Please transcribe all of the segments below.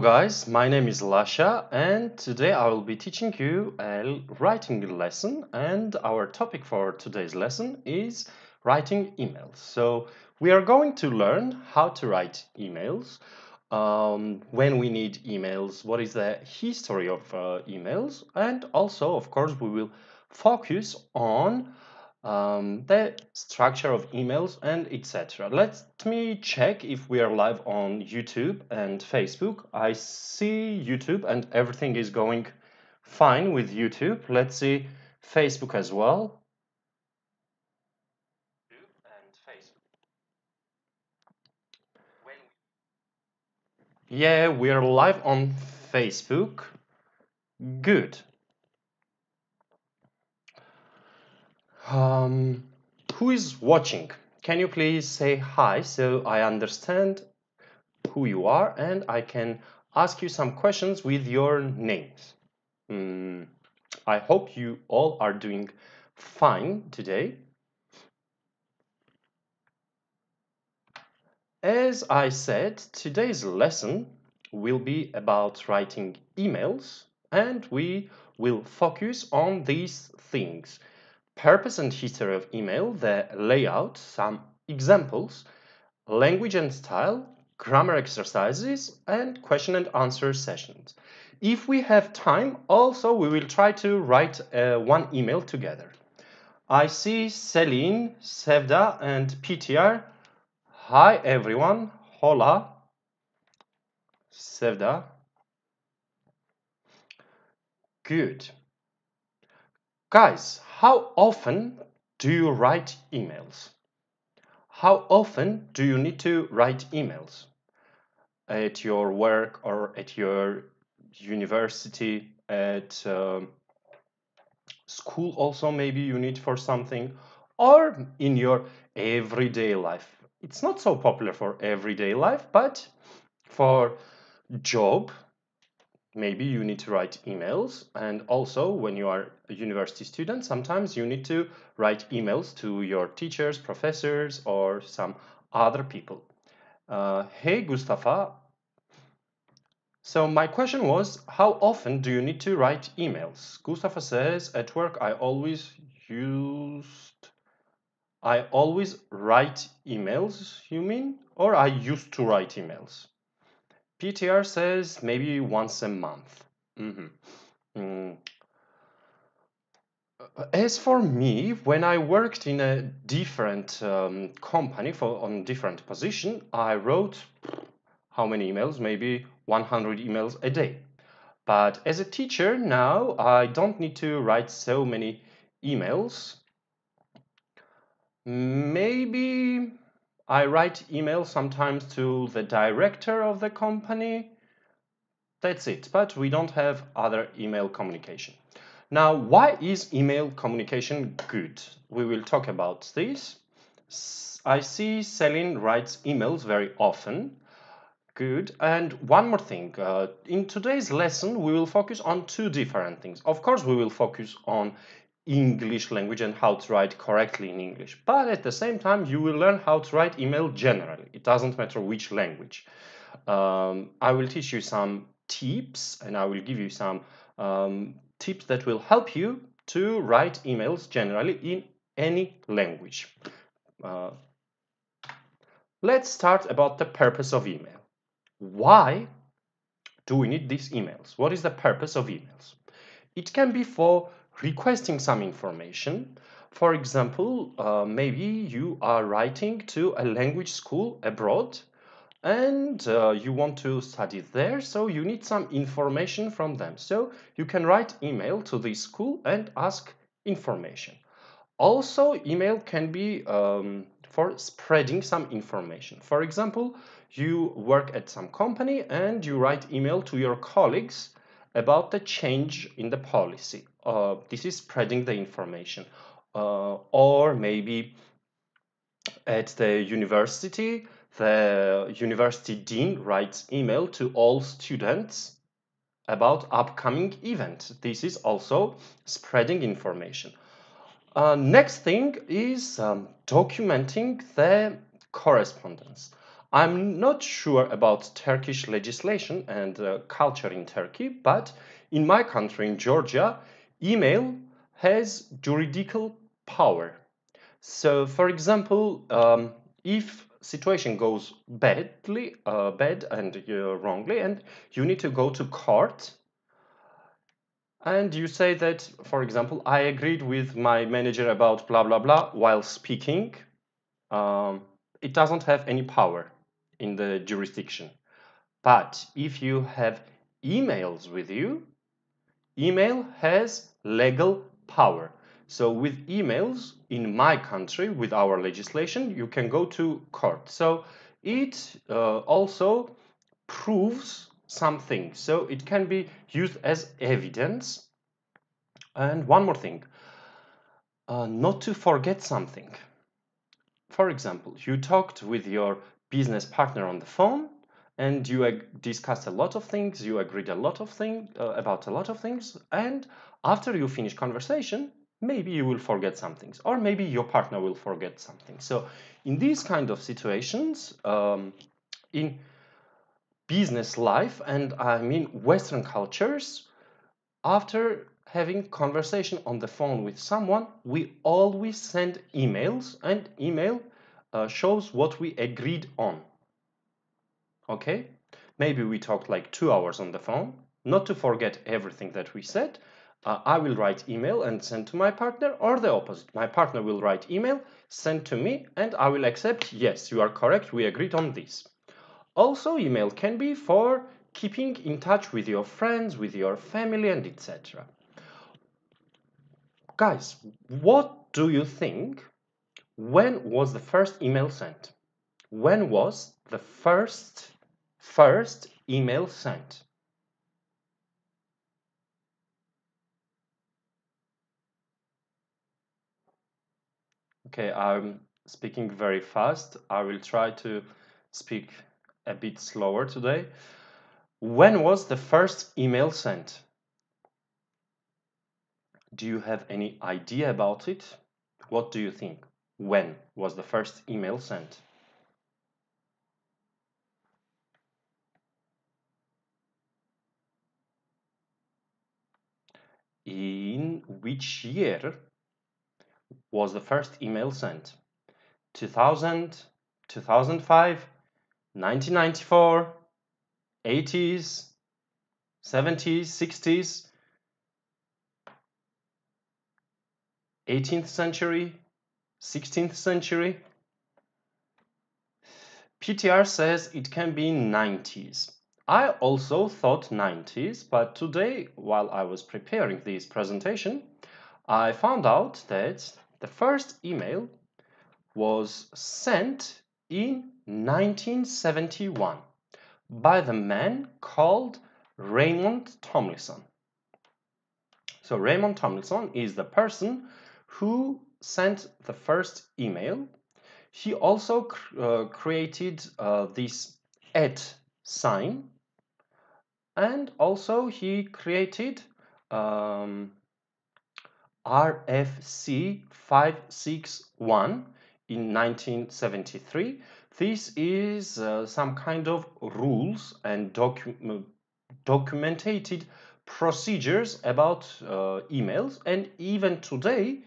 guys, my name is Lasha and today I will be teaching you a writing lesson, and our topic for today's lesson is writing emails. So we are going to learn how to write emails, when we need emails, what is the history of emails, and also of course we will focus on the structure of emails and etc. Let me check if we are live on YouTube and Facebook. I see YouTube and everything is going fine with YouTube. Let's see Facebook as well. Yeah, we are live on Facebook. Good. Who is watching? Can you please say hi so I understand who you are and I can ask you some questions with your names? I hope you all are doing fine today. As I said, today's lesson will be about writing emails, and we will focus on these things: purpose and history of email, the layout, some examples, language and style, grammar exercises, and question and answer sessions. If we have time, also we will try to write one email together. I see Celine, Sevda, and PTR. Hi everyone. Hola. Sevda. Good. Guys, how often do you write emails? How often do you need to write emails? At your work or at your university, at school also maybe you need for something, or in your everyday life. It's not so popular for everyday life, but for job, maybe you need to write emails. And also when you are a university student, sometimes you need to write emails to your teachers, professors, or some other people. Hey, Gustafa. So my question was, how often do you need to write emails? Gustafa says, at work I always write emails, you mean? Or I used to write emails? PTR says maybe once a month. As for me, when I worked in a different company on different position, I wrote how many emails? Maybe 100 emails a day. But as a teacher now, I don't need to write so many emails. Maybe I write emails sometimes to the director of the company. That's it, but we don't have other email communication. Now, why is email communication good? We will talk about this. I see Celine writes emails very often. Good. And one more thing. In today's lesson, we will focus on two different things. Of course, we will focus on English language and how to write correctly in English. But at the same time, you will learn how to write email generally. It doesn't matter which language. I will teach you some tips, and I will give you some tips that will help you to write emails generally in any language. Let's start about the purpose of email. Why do we need these emails? What is the purpose of emails? It can be for requesting some information. For example, maybe you are writing to a language school abroad and you want to study there, so you need some information from them. So you can write email to the school and ask information. Also, email can be for spreading some information. For example, you work at some company and you write email to your colleagues about the change in the policy. This is spreading the information. Or maybe at the university dean writes email to all students about upcoming event. This is also spreading information. Next thing is documenting the correspondence. I'm not sure about Turkish legislation and culture in Turkey, but in my country, in Georgia, email has juridical power. So, for example, if situation goes bad and wrongly, and you need to go to court, and you say that, for example, I agreed with my manager about blah blah blah while speaking, um, it doesn't have any power in the jurisdiction. But if you have emails with you, email has legal power. So with emails in my country, with our legislation, you can go to court. So it also proves something. So it can be used as evidence. And one more thing, not to forget something. For example, you talked with your business partner on the phone and you discussed a lot of things, you agreed a lot of things about a lot of things, and after you finish conversation, maybe you will forget some things, or maybe your partner will forget something. So in these kind of situations, in business life, and I mean Western cultures, after having conversation on the phone with someone, we always send emails, and email shows what we agreed on. Okay? Maybe we talked like 2 hours on the phone. Not to forget everything that we said, I will write email and send to my partner, or the opposite. My partner will write email, send to me, and I will accept, yes, you are correct, we agreed on this. Also, email can be for keeping in touch with your friends, with your family, and etc. Guys, what do you think? When was the first email sent? When was the first email sent? Okay, I'm speaking very fast. I will try to speak a bit slower today. When was the first email sent? Do you have any idea about it? What do you think? When was the first email sent? In which year was the first email sent? 2000, 2005, 1994, 80s, 70s, 60s, 18th century, 16th century? PTR says it can be 90s. I also thought 90s, but today, while I was preparing this presentation, I found out that the first email was sent in 1971 by the man called Raymond Tomlinson. So Raymond Tomlinson is the person who sent the first email. He also created this @ sign, and also he created RFC 561 in 1973. This is some kind of rules and documented procedures about emails, and even today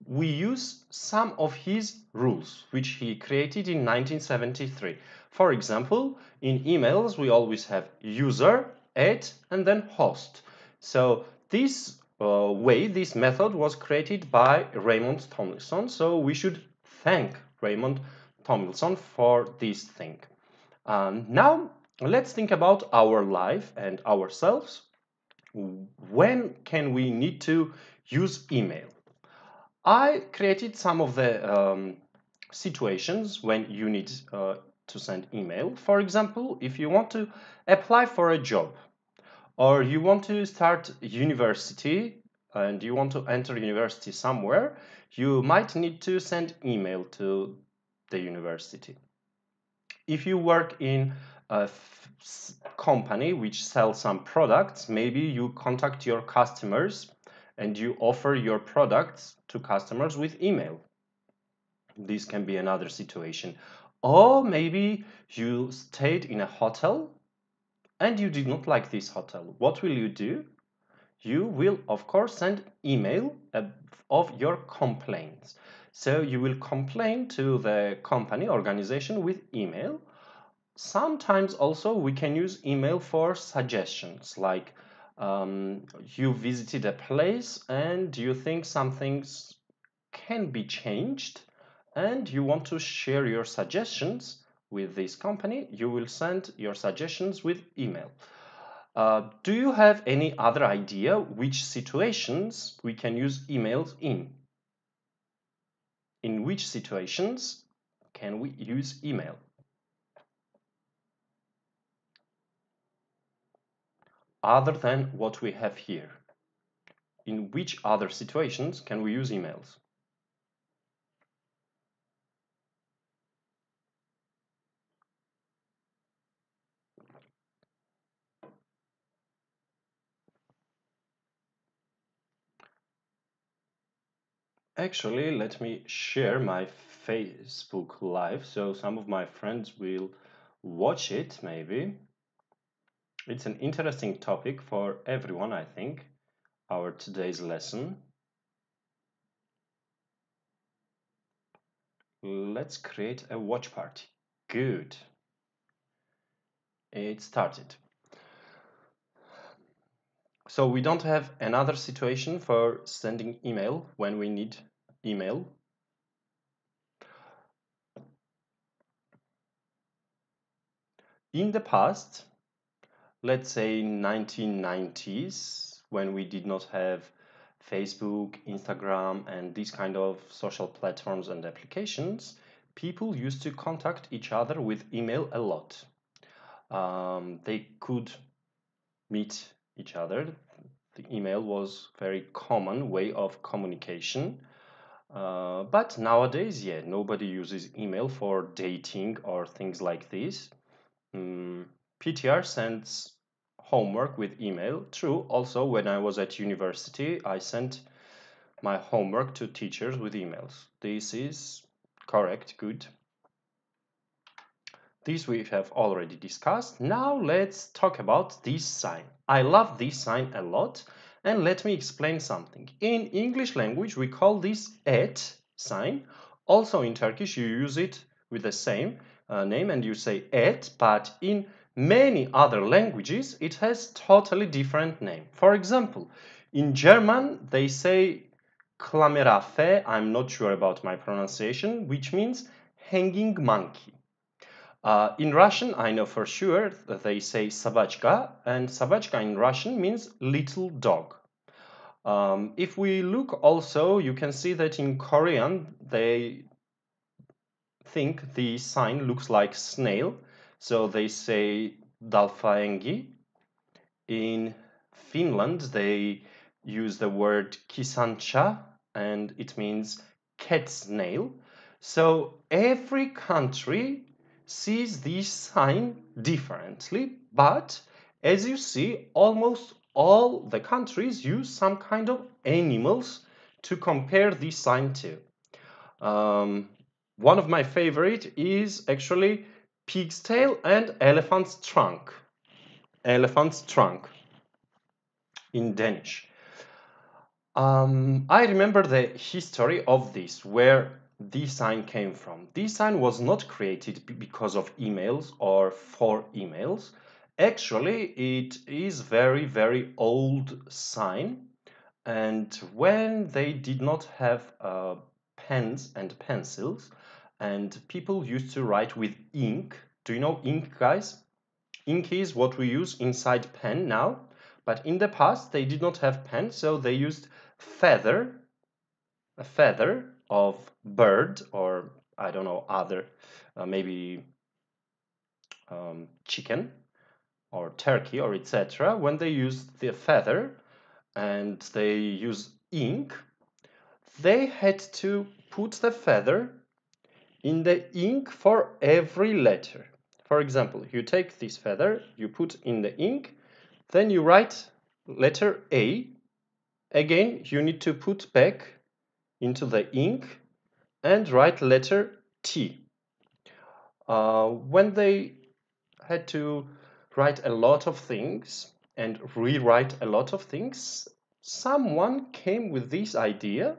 we use some of his rules which he created in 1973. For example, in emails we always have user, and then host. So this this method was created by Raymond Tomlinson, so we should thank Raymond Tomlinson for this thing. Now let's think about our life and ourselves. When can we need to use email? I created some of the situations when you need to send email. For example, if you want to apply for a job, or you want to start university and you want to enter university somewhere, you might need to send email to the university. If you work in a company which sells some products, maybe you contact your customers and you offer your products to customers with email. This can be another situation. Or maybe you stayed in a hotel and you did not like this hotel. What will you do? You will, of course, send email of your complaints. So you will complain to the company organization with email. Sometimes also we can use email for suggestions, like you visited a place and you think some things can be changed and you want to share your suggestions with this company. You will send your suggestions with email. Do you have any other idea which situations we can use emails in? In which situations can we use email? Other than what we have here. In which other situations can we use emails? Actually, let me share my Facebook Live so some of my friends will watch it maybe. It's an interesting topic for everyone, I think, our today's lesson. Let's create a watch party. Good. It started. So we don't have another situation for sending email when we need email. In the past, let's say 1990s, when we did not have Facebook, Instagram, and these kind of social platforms and applications, people used to contact each other with email a lot. They could meet each other. The email was very common way of communication. But nowadays, yeah, nobody uses email for dating or things like this. PTR sends homework with email. True, also when I was at university, I sent my homework to teachers with emails. This is correct, good. This we have already discussed. Now let's talk about this sign. I love this sign a lot, and let me explain something. In English language, we call this et sign. Also in Turkish, you use it with the same name and you say et, but in many other languages, it has totally different name. For example, in German, they say Klammerafe, I'm not sure about my pronunciation, which means hanging monkey. In Russian, I know for sure that they say sabachka, and sabachka in Russian means little dog. If we look also, you can see that in Korean, they think the sign looks like snail, so they say dalfaengi. In Finland, they use the word kisancha, and it means cat snail. So every country sees this sign differently, but as you see, almost all the countries use some kind of animals to compare this sign to. One of my favorite is actually pig's tail and elephant's trunk. Elephant's trunk in Danish. I remember the history of this, where this sign came from. This sign was not created because of emails or for emails. Actually, it is very, very old sign. And when they did not have pens and pencils, and people used to write with ink. Do you know ink, guys? Ink is what we use inside pen now, but in the past they did not have pen, so they used feather, a feather of bird or I don't know other, maybe chicken or turkey or etc. When they used the feather and they use ink, they had to put the feather in the ink for every letter. For example, you take this feather, you put in the ink, then you write letter A. Again, you need to put back into the ink and write letter T. when they had to write a lot of things and rewrite a lot of things, someone came with this idea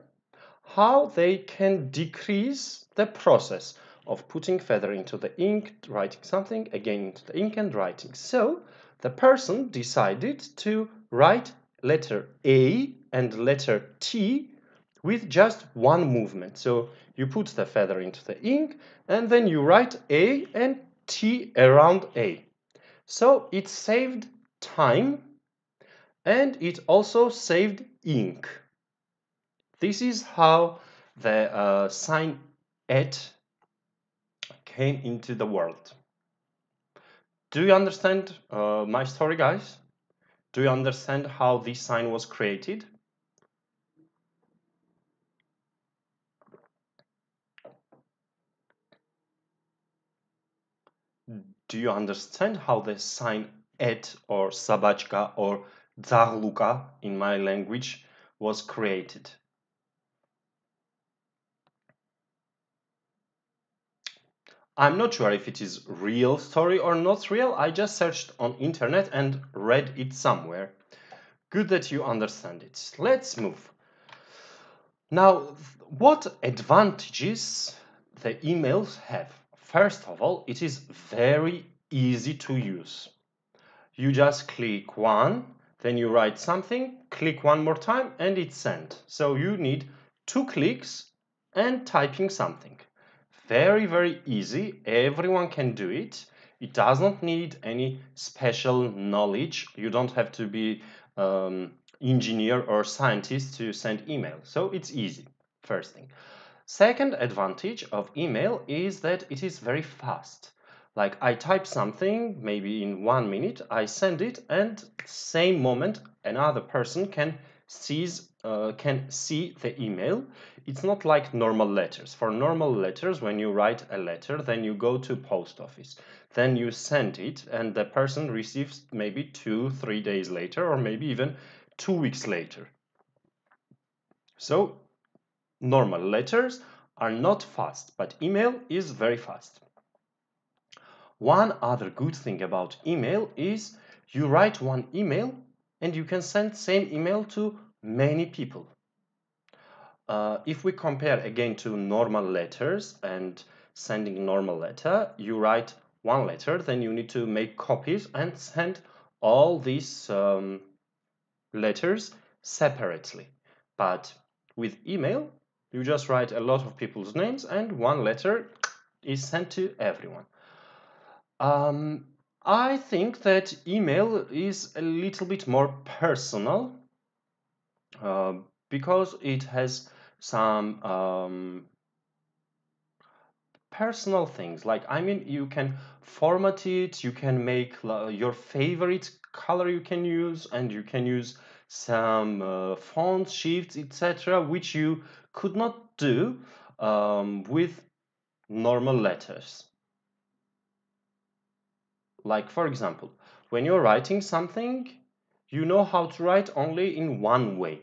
how they can decrease the process of putting feather into the ink, writing something, again into the ink and writing. So the person decided to write letter A and letter T with just one movement. So you put the feather into the ink and then you write A and T around A. So it saved time and it also saved ink. This is how the sign "et" came into the world. Do you understand my story, guys? Do you understand how this sign was created? Do you understand how the sign "et" or "sabachka" or "zarluka" in my language was created? I'm not sure if it is real story or not real. I just searched on internet and read it somewhere. Good that you understand it. Let's move. Now, what advantages the emails have? First of all, it is very easy to use. You just click one, then you write something, click one more time, and it's sent. So you need 2 clicks and typing something. Very, very easy. Everyone can do it. It does not need any special knowledge. You don't have to be engineer or scientist to send email. So it's easy, first thing. Second advantage of email is that it is very fast. Like I type something, maybe in 1 minute, I send it, and same moment another person can see the email. It's not like normal letters. For normal letters, when you write a letter, then you go to post office, then you send it, and the person receives maybe 2-3 days later, or maybe even 2 weeks later. So normal letters are not fast, but email is very fast. One other good thing about email is you write one email and you can send same email to many people. If we compare again to normal letters and sending normal letter, you write one letter, then you need to make copies and send all these letters separately. But with email, you just write a lot of people's names and one letter is sent to everyone. I think that email is a little bit more personal because it has some personal things. Like, I mean, you can format it, you can make your favorite color you can use, and you can use some font shifts, etc., which you could not do with normal letters. Like, for example, when you're writing something, you know how to write only in one way.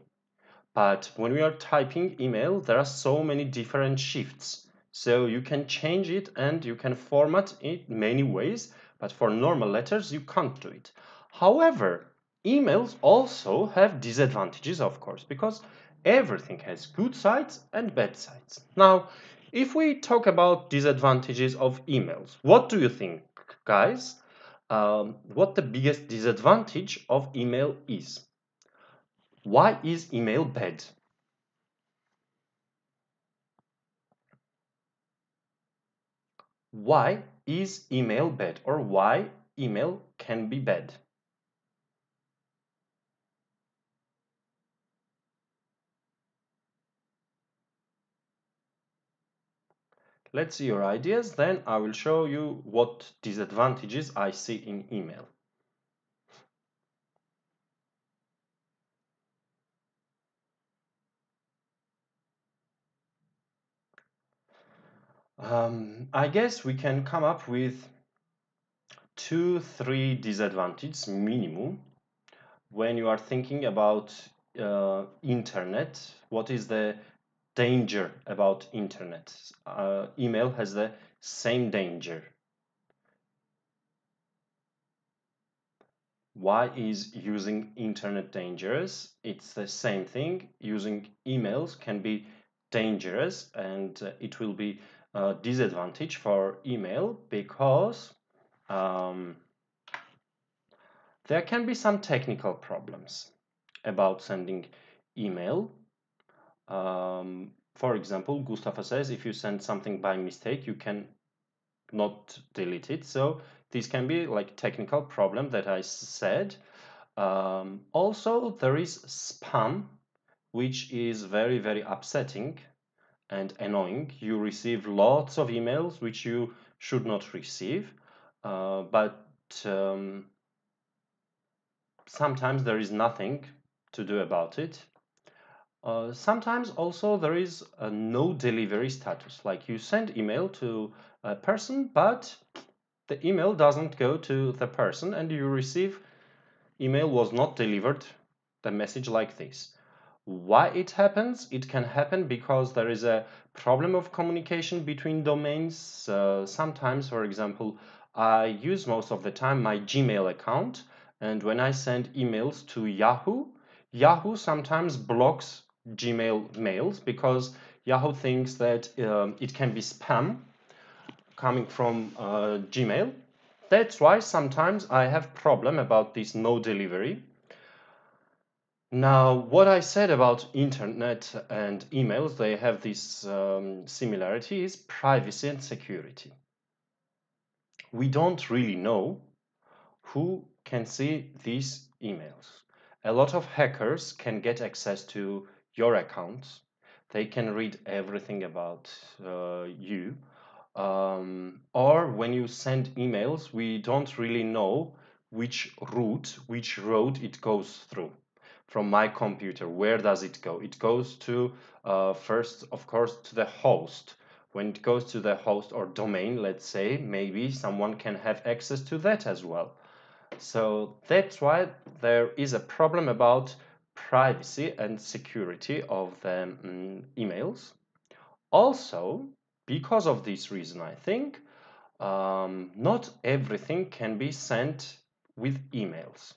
But when we are typing email, there are so many different shifts. So you can change it and you can format it many ways. But for normal letters, you can't do it. However, emails also have disadvantages, of course, because everything has good sides and bad sides. Now, if we talk about disadvantages of emails, what do you think, guys? What the biggest disadvantage of email is? Why is email bad? Why is email bad, or why email can be bad? Let's see your ideas, then I will show you what disadvantages I see in email. I guess we can come up with 2-3 disadvantages minimum when you are thinking about internet. What is the danger about internet? Email has the same danger. Why is using internet dangerous? It's the same thing. Using emails can be dangerous, and it will be a disadvantage for email because there can be some technical problems about sending email. For example, Mustafa says if you send something by mistake, you can not delete it. So this can be like technical problem that I said. Also, there is spam, which is very, very upsetting and annoying. You receive lots of emails which you should not receive, but sometimes there is nothing to do about it. Sometimes also there is a no delivery status, like you send email to a person, but the email doesn't go to the person and you receive email was not delivered, the message like this. Why it happens? It can happen because there is a problem of communication between domains. Sometimes, for example, I use most of the time my Gmail account, and when I send emails to Yahoo, Yahoo sometimes blocks Gmail mails because Yahoo thinks that it can be spam coming from Gmail. That's why sometimes I have problem about this no delivery. Now, what I said about internet and emails, they have this similarity is privacy and security. We don't really know who can see these emails. A lot of hackers can get access to your accounts. They can read everything about you. Or when you send emails, we don't really know which road it goes through. From my computer, where does it go? It goes to first, of course, to the host. When it goes to the host or domain, let's say, maybe someone can have access to that as well. So that's why there is a problem about privacy and security of the emails. Also, because of this reason, I think not everything can be sent with emails.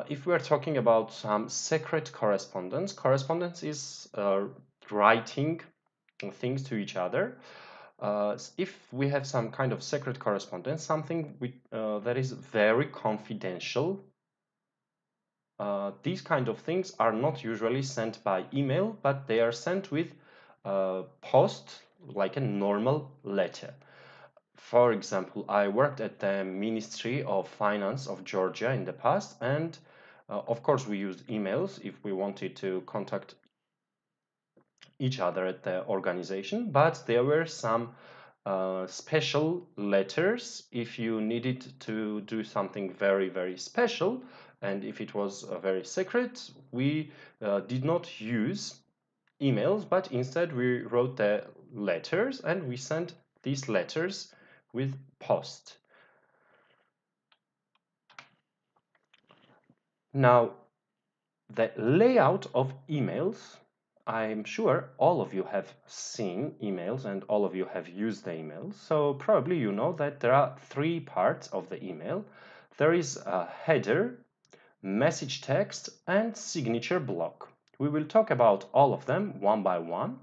If we are talking about some secret correspondence, correspondence is writing things to each other. If we have some kind of secret correspondence, something that is very confidential, these kind of things are not usually sent by email, but they are sent with post, like a normal letter. For example, I worked at the Ministry of Finance of Georgia in the past, and of course we used emails if we wanted to contact each other at the organization, but there were some special letters if you needed to do something very, very special, and if it was very secret, we did not use emails, but instead we wrote the letters and we sent these letters with post. Now, the layout of emails, I'm sure all of you have seen emails and all of you have used the emails. So probably you know that there are three parts of the email. There is a header, message text, and signature block. We will talk about all of them one by one.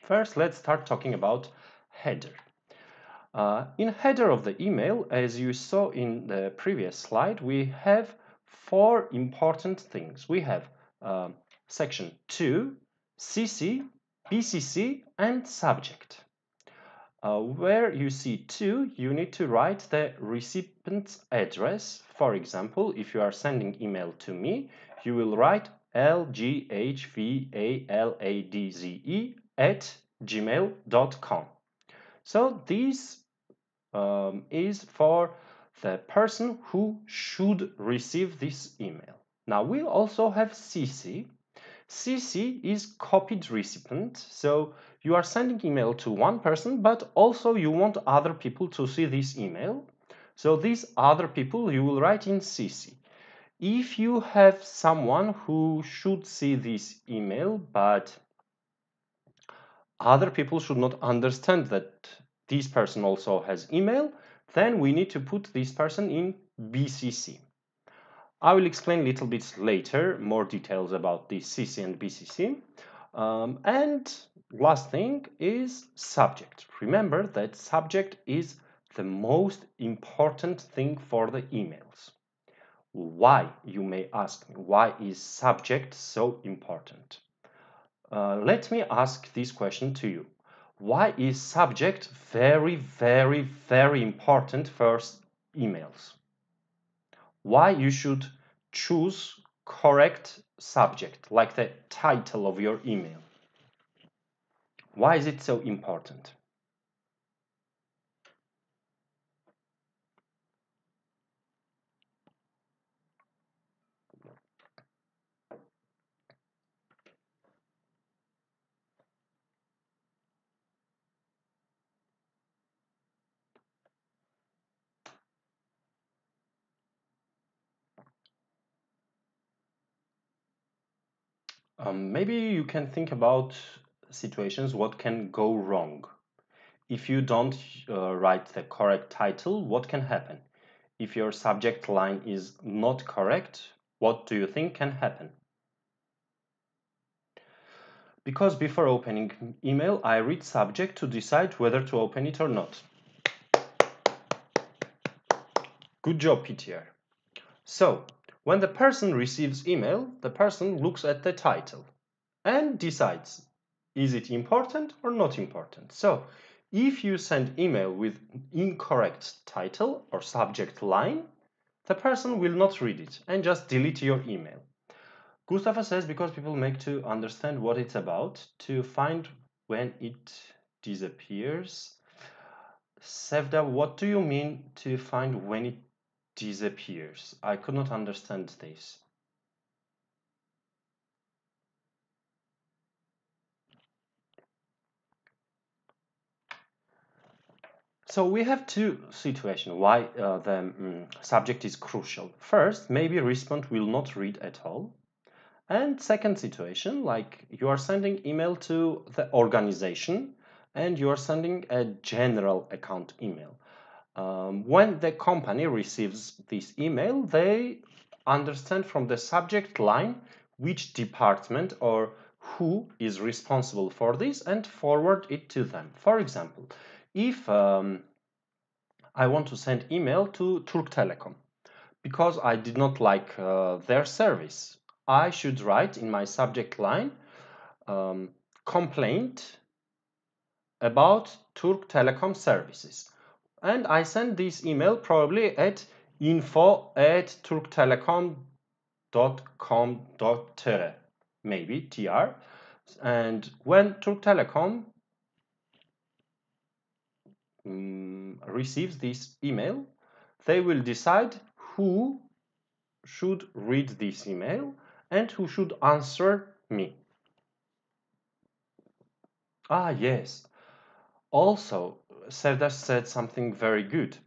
First, let's start talking about header. In header of the email, as you saw in the previous slide, we have four important things. We have section 2, CC, BCC, and subject. Where you see 2, you need to write the recipient's address. For example, if you are sending email to me, you will write lghvaladze@gmail.com. So this is for the person who should receive this email. Now we also have CC. CC is copied recipient. So you are sending email to one person, but also you want other people to see this email. So these other people you will write in CC. If you have someone who should see this email, but other people should not understand that this person also has email, then we need to put this person in BCC. I will explain a little bit later more details about the CC and BCC. And last thing is subject. Remember that subject is the most important thing for the emails. Why, you may ask me, why is subject so important? Let me ask this question to you. Why is subject very, very, very important for emails? Why you should choose correct subject, like the title of your email? Why is it so important? Maybe you can think about situations what can go wrong. If you don't write the correct title, what can happen? If your subject line is not correct, what do you think can happen? Because before opening email, I read subject to decide whether to open it or not. Good job, PTR. So, when the person receives email, the person looks at the title and decides, is it important or not important? So, if you send email with incorrect title or subject line, the person will not read it and just delete your email. Gustafa says because people make to understand what it's about, to find when it disappears. Sevda, what do you mean to find when it disappears? I could not understand this. So we have two situations why the subject is crucial. First, maybe respondent will not read at all. And second situation, like you are sending email to the organization and you are sending a general account email. When the company receives this email, they understand from the subject line which department or who is responsible for this and forward it to them. For example, if I want to send email to Turk Telekom because I did not like their service, I should write in my subject line complaint about Turk Telekom services. And I send this email probably at info@turktelekom.com.tr, maybe TR. And when Turk Telekom receives this email, they will decide who should read this email and who should answer me. Ah, yes. Also, Serdar said something very good.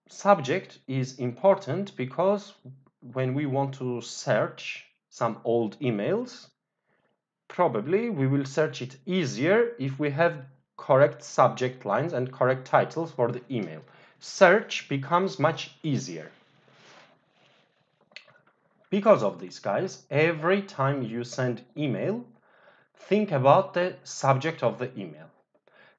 Subject is important because when we want to search some old emails, probably we will search it easier if we have correct subject lines and correct titles for the email. Search becomes much easier. Because of this, guys, every time you send email, think about the subject of the email.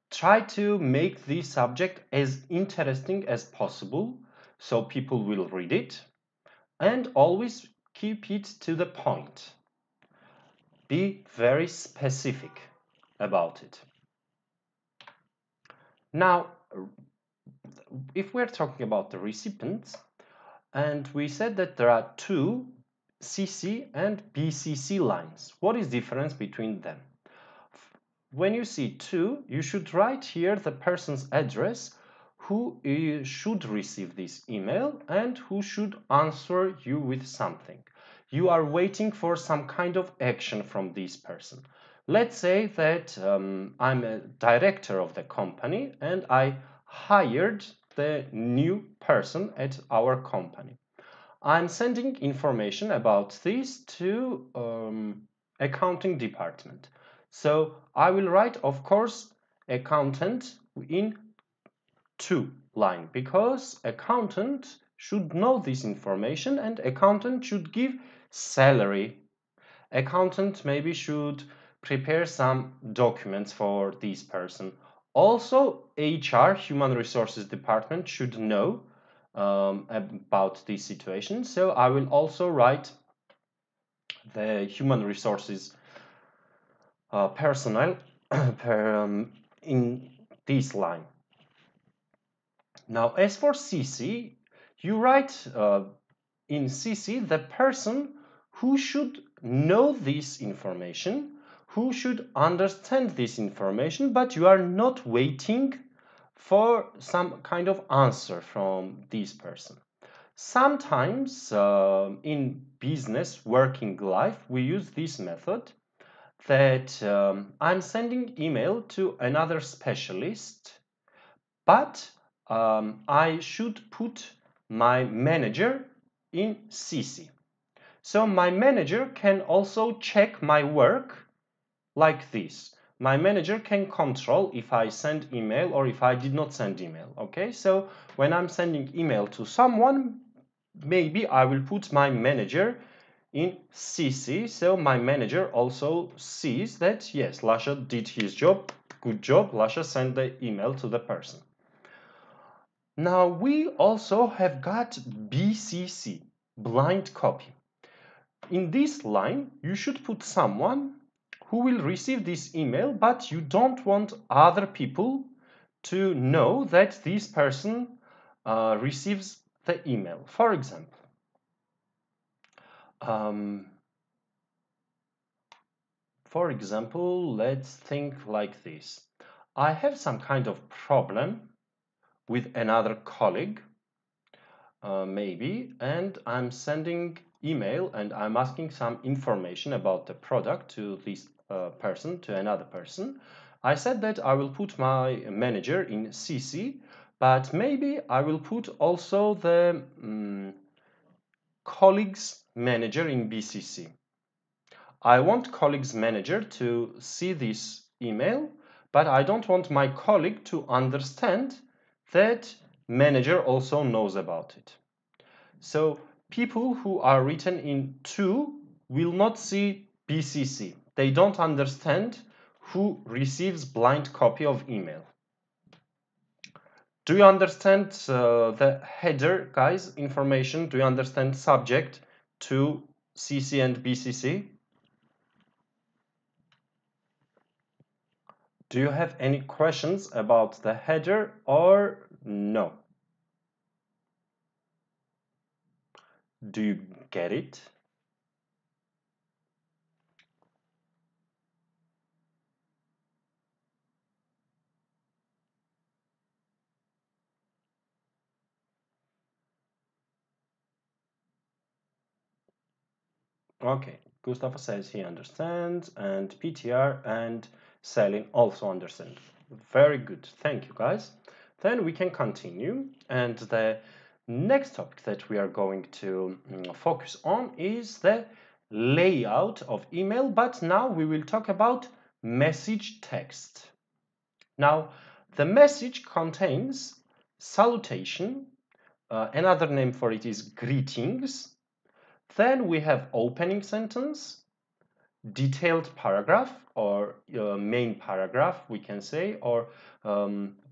Try to make the subject as interesting as possible so people will read it, and always keep it to the point. Be very specific about it. Now, if we're talking about the recipients, and we said that there are two CC and BCC lines. What is the difference between them? When you see two, you should write here the person's address who should receive this email and who should answer you with something. You are waiting for some kind of action from this person. Let's say that I'm a director of the company and I hired the new person at our company. I'm sending information about this to accounting department. So I will write, of course, accountant in two line because accountant should know this information, and accountant should give salary. Accountant maybe should prepare some documents for this person. Also, HR, Human Resources Department, should know about this situation. So I will also write the Human Resources personnel in this line. Now, as for CC, you write in CC the person who should know this information, who should understand this information, but you are not waiting for some kind of answer from this person. Sometimes in business, working life, we use this method that I'm sending email to another specialist, but I should put my manager in CC. So my manager can also check my work like this. My manager can control if I send email or if I did not send email. Okay, so when I'm sending email to someone, maybe I will put my manager in CC, so my manager also sees that yes, Lasha did his job, good job, Lasha sent the email to the person. Now we also have got BCC, blind copy. In this line, you should put someone who will receive this email, but you don't want other people to know that this person receives the email. For example, let's think like this. I have some kind of problem with another colleague, maybe, and I'm sending email and I'm asking some information about the product to this person, to another person. I said that I will put my manager in CC, but maybe I will put also the colleague's manager in BCC. I want colleague's manager to see this email, but I don't want my colleague to understand that manager also knows about it. So people who are written in 2 will not see BCC. They don't understand who receives blind copy of email. Do you understand the header, guys, information? Do you understand subject to CC and BCC? Do you have any questions about the header or no? Do you get it? Okay, Gustavo says he understands, and PTR and Selin also understand. Very good, thank you guys. Then we can continue, and the next topic that we are going to focus on is the layout of email, but now we will talk about message text. Now, the message contains salutation, another name for it is greetings. Then we have opening sentence, detailed paragraph or main paragraph, we can say, or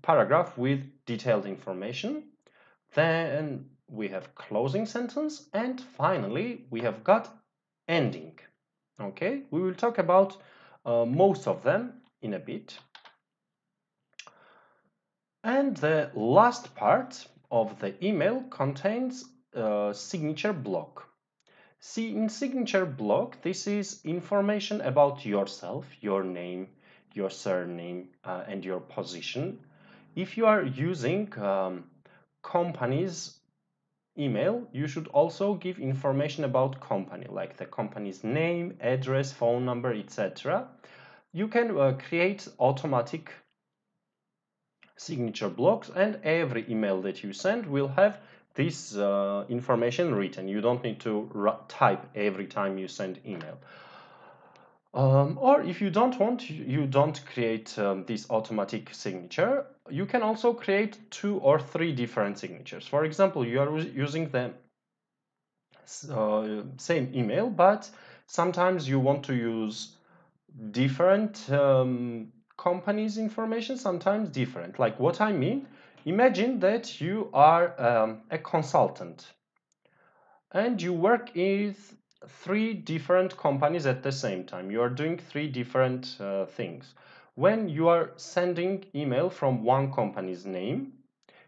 paragraph with detailed information. Then we have closing sentence, and finally we have got ending. Okay, we will talk about most of them in a bit. And the last part of the email contains a signature block. See, in signature block, this is information about yourself, your name, your surname, and your position. If you are using company's email, you should also give information about company, like the company's name, address, phone number, etc. You can create automatic signature blocks, and every email that you send will have this information written. You don't need to type every time you send email. Or if you don't want, you don't create this automatic signature, you can also create 2 or 3 different signatures. For example, you are using the same email, but sometimes you want to use different companies' information, sometimes different. Like what I mean, imagine that you are a consultant and you work with 3 different companies at the same time. You are doing 3 different things. When you are sending email from one company's name,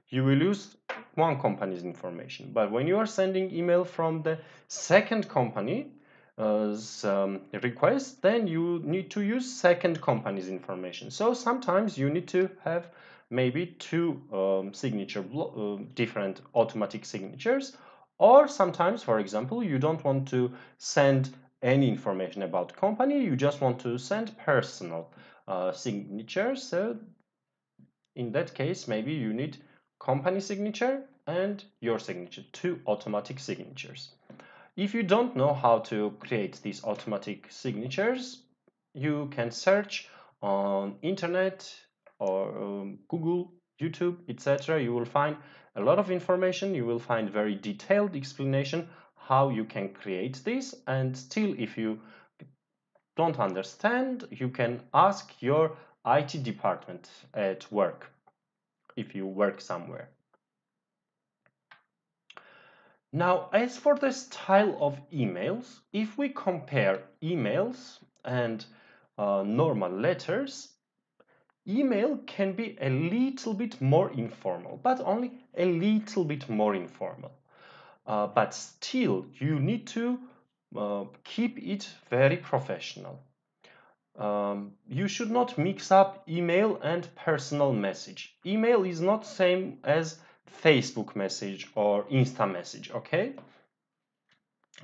you will use one company's information. But when you are sending email from the second company request, then you need to use second company's information. So sometimes you need to have maybe 2 different automatic signatures, or sometimes, for example, you don't want to send any information about company, you just want to send personal signatures. So in that case, maybe you need company signature and your signature, 2 automatic signatures. If you don't know how to create these automatic signatures, you can search on internet or Google, YouTube, etc. You will find a lot of information. You will find very detailed explanation how you can create this. And still, if you don't understand, you can ask your IT department at work if you work somewhere. Now, as for the style of emails, if we compare emails and normal letters, email can be a little bit more informal, but only a little bit more informal. But still, you need to keep it very professional. You should not mix up email and personal message. Email is not same as Facebook message or Insta message, okay?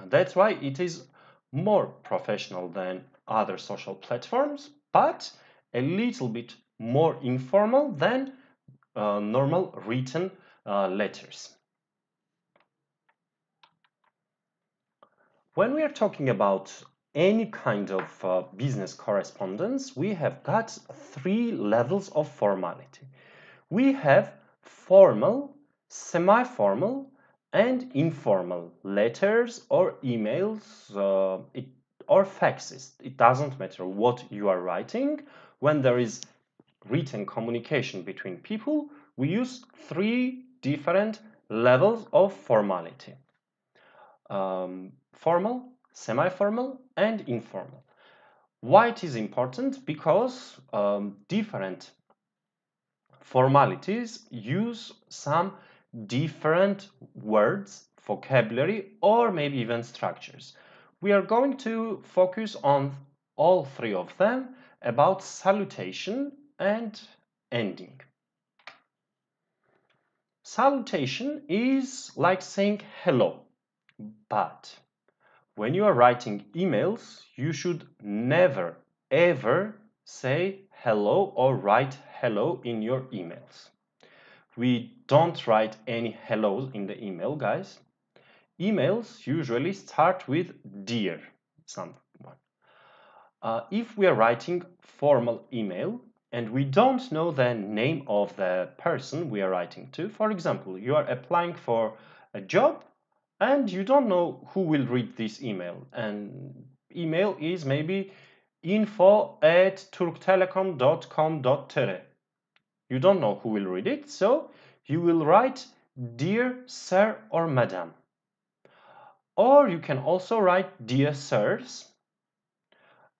That's why it is more professional than other social platforms, but a little bit more informal than normal written letters. When we are talking about any kind of business correspondence, we have got 3 levels of formality. We have formal, semi-formal, and informal letters or emails or faxes. It doesn't matter what you are writing. When there is written communication between people, we use 3 different levels of formality. Formal, semi-formal, and informal. Why it is important? Because different formalities use some different words, vocabulary, or maybe even structures. We are going to focus on all 3 of them about salutation and ending. Salutation is like saying hello, but when you are writing emails, you should never ever say hello or write hello in your emails. We don't write any hellos in the email, guys. Emails usually start with dear someone. If we are writing formal email and we don't know the name of the person we are writing to, for example, you are applying for a job and you don't know who will read this email, and email is maybe info@turktelekom.com.tr. You don't know who will read it, so you will write dear sir or madam. Or you can also write dear sirs.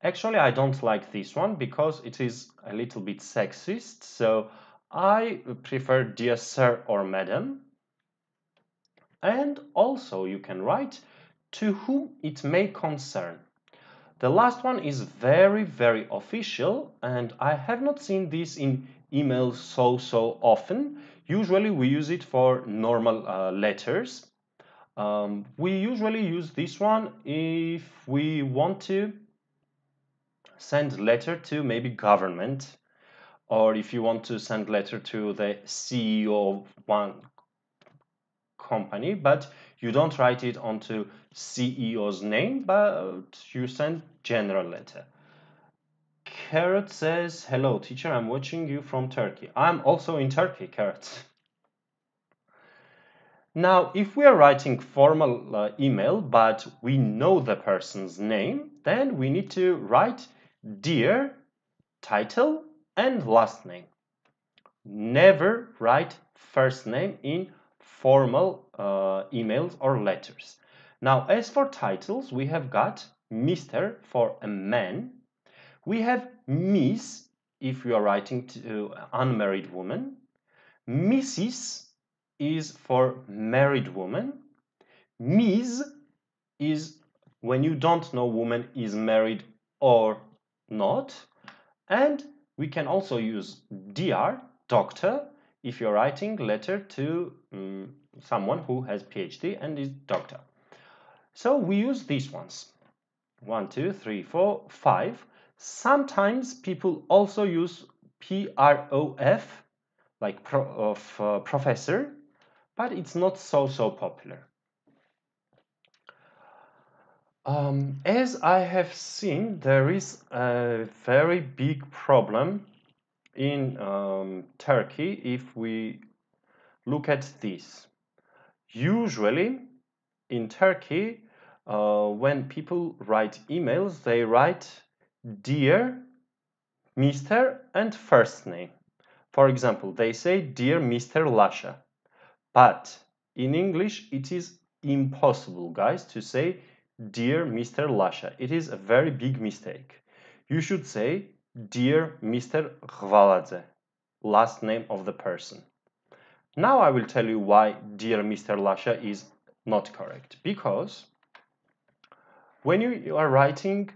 Actually, I don't like this one because it is a little bit sexist, so I prefer dear sir or madam. And also you can write to whom it may concern. The last one is very, very official, and I have not seen this in emails so often. Usually we use it for normal letters. We usually use this one if we want to send letter to maybe government, or if you want to send letter to the CEO of one company, but you don't write it onto CEO's name, but you send general letter. Carrot says, hello teacher, I'm watching you from Turkey. I'm also in Turkey, Carrot. Now, if we are writing formal email, but we know the person's name, then we need to write dear, title, and last name. Never write first name in formal emails or letters. Now, as for titles, we have got Mr. for a man. We have Miss if you are writing to unmarried woman. Mrs. is for married woman. Ms. is when you don't know woman is married or not. And we can also use Dr. Doctor if you're writing letter to someone who has PhD and is doctor. So we use these ones. 1, 2, 3, 4, 5. Sometimes people also use prof, like professor, but it's not so popular. As I have seen, there is a very big problem in Turkey if we look at this. Usually in Turkey, when people write emails, they write dear, Mr. and first name. For example, they say dear Mr. Lasha. But in English, it is impossible, guys, to say dear Mr. Lasha. It is a very big mistake. You should say dear Mr. Hvaladze, last name of the person. Now I will tell you why dear Mr. Lasha is not correct. Because when you are writing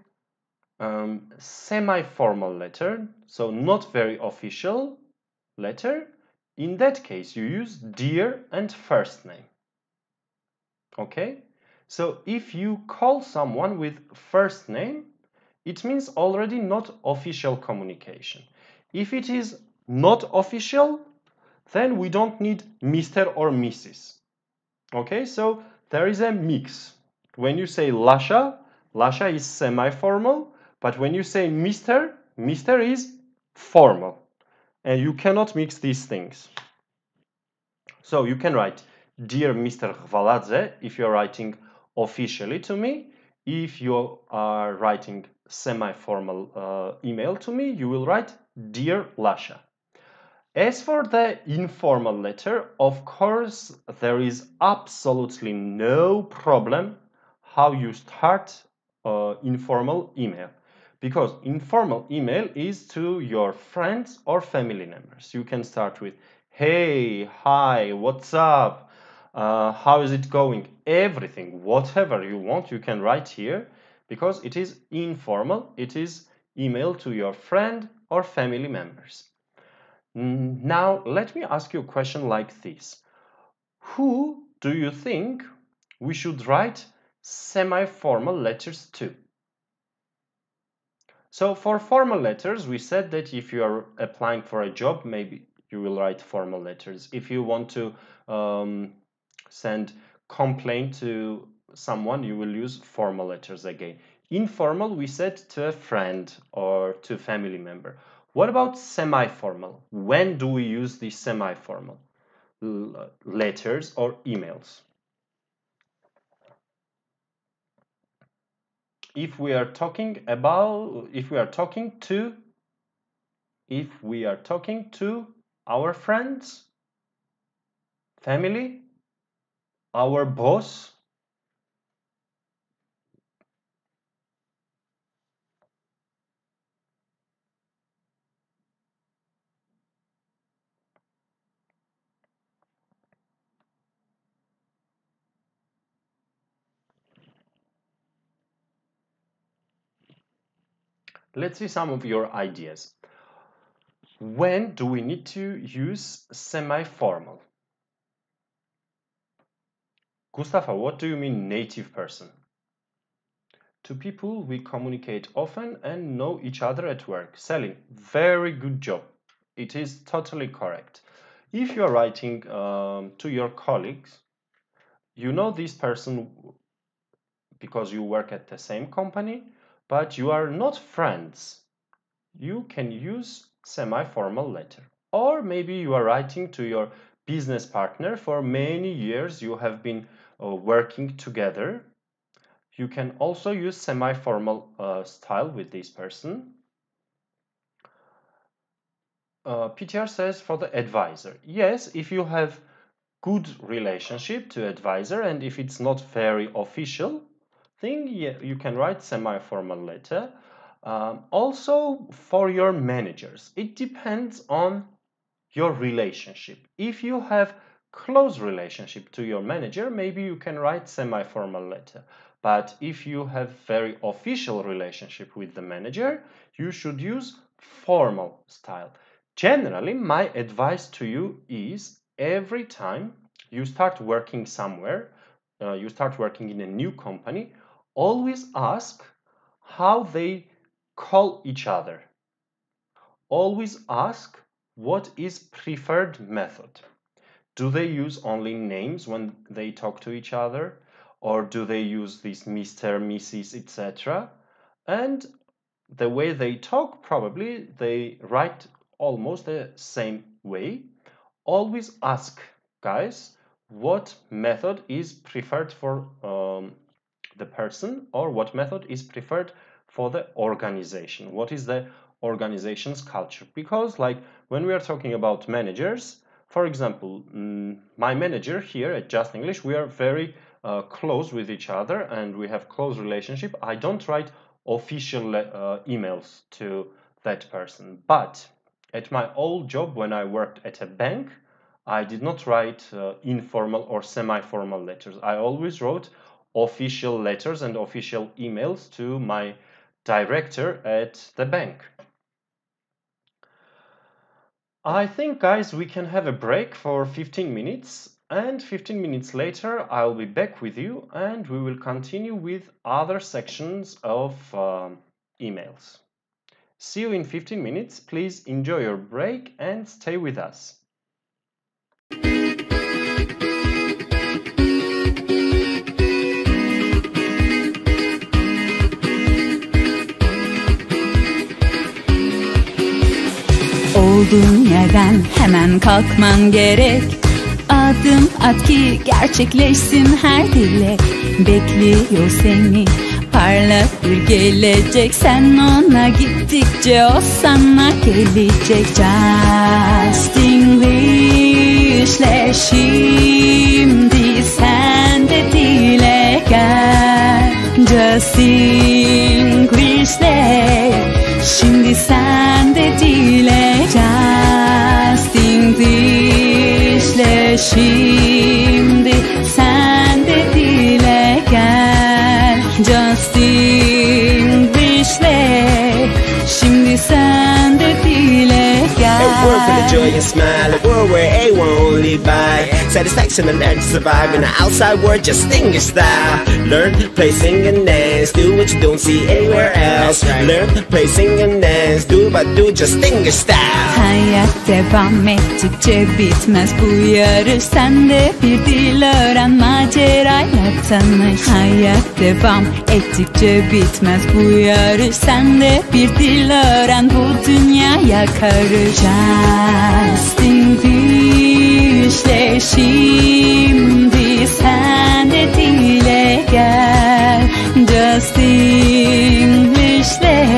semi-formal letter, so not very official letter, in that case you use dear and first name. Okay? So if you call someone with first name, it means already not official communication. If it is not official, then we don't need Mr. or Mrs. Okay, so there is a mix. When you say Lasha, Lasha is semi-formal, but when you say Mr., Mr. is formal. And you cannot mix these things. So you can write, Dear Mr. Hvaladze, if you're writing officially to me. If you are writing semi-formal email to me, you will write, Dear Lasha. As for the informal letter, of course, there is absolutely no problem how you start informal email. Because informal email is to your friends or family members. You can start with, hey, hi, what's up? How is it going? Everything, whatever you want, you can write here because it is informal. It is email to your friend or family members. Now, let me ask you a question like this. Who do you think we should write semi-formal letters to? So for formal letters, we said that if you are applying for a job, maybe you will write formal letters. If you want to send complaint to someone, you will use formal letters again. Informal, we said to a friend or to a family member. What about semi-formal? When do we use the semi-formal letters or emails? If we are talking to our friends, family, our boss, let's see some of your ideas. When do we need to use semi-formal? Mustafa, what do you mean native person? To people we communicate often and know each other at work. Selin, very good job. It is totally correct. If you are writing to your colleagues, you know this person because you work at the same company, but you are not friends. you can use semi-formal letter. Or maybe you are writing to your business partner for many years, you have been working together. You can also use semi-formal style with this person. PTR says for the advisor. Yes, if you have good relationship to advisor and if it's not very official thing, yeah, you can write semi-formal letter. Also for your managers, it depends on your relationship. If you have close relationship to your manager, maybe you can write semi-formal letter. But if you have very official relationship with the manager, you should use formal style. Generally, my advice to you is every time you start working somewhere, you start working in a new company, always ask how they call each other. Always ask what is preferred method. Do they use only names when they talk to each other? Or do they use this Mr., Mrs., etc.? And the way they talk, probably they write almost the same way. Always ask, guys, what method is preferred for the person, or what method is preferred for the organization. What is the organization's culture? Because like when we are talking about managers, for example, my manager here at Justenglish, we are very close with each other and we have close relationship. I don't write official emails to that person, but at my old job when I worked at a bank, I did not write informal or semi-formal letters. I always wrote official letters and official emails to my director at the bank. I think, guys, we can have a break for 15 minutes, and 15 minutes later I'll be back with you and we will continue with other sections of emails. See you in 15 minutes. Please enjoy your break and stay with us. Olduğun yerden hemen kalkman gerek. Adım at ki gerçekleşsin her dilek. Bekliyor seni parlak bir gelecek. Sen ona gittikçe o sana gelecek. Justinglishle şimdi sen de dile gel. Justinglishle şimdi sen de dile. Justinglishle şimdi sen de dile gel. Justinglishle şimdi sen de dile gel. A word for the joy and smile, a world where everyone only by satisfaction and learn to survive in the outside world, Justenglish style. Learn, play, sing and dance, do what you don't see anywhere else. Learn, play, sing and dance, do but do Justenglish style. Hayat devam ettikçe bitmez bu yarış. Sen de bir dil öğren, macerayla tanış. Hayat devam ettikçe bitmez bu yarış. Sen de bir dil öğren, bu dünyaya karış. Justinglishle şimdi sen de dile gel. Justinglishle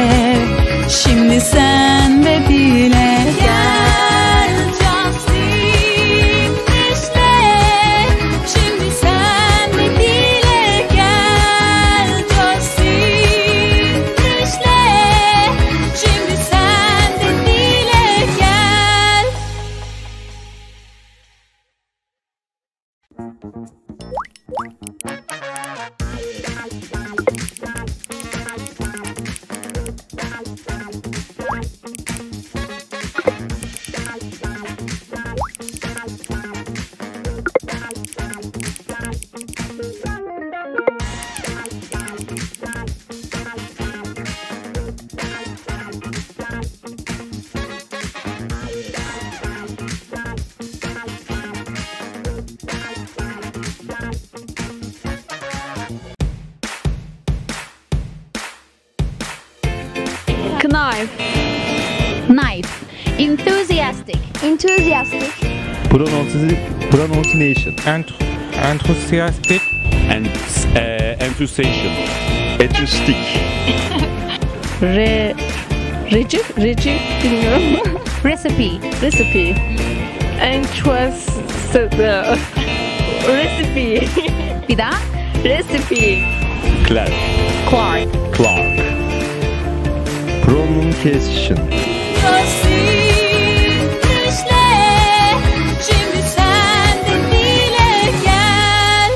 şimdi sen de dile gel. Justinglishle şimdi sen de dile gel. Justinglishle şimdi sen de dile gel. Knife. Enthusiastic. Enthusiastic. Pronunciation. Enthusiastic. And enthusiasm. Enthusiastic. Reci bilmiyorum. Recipe. Recipe. Recipe. Bir daha. Recipe. Clark. Clark. Pronunciation. Justenglish'le şimdi sen de dile gel.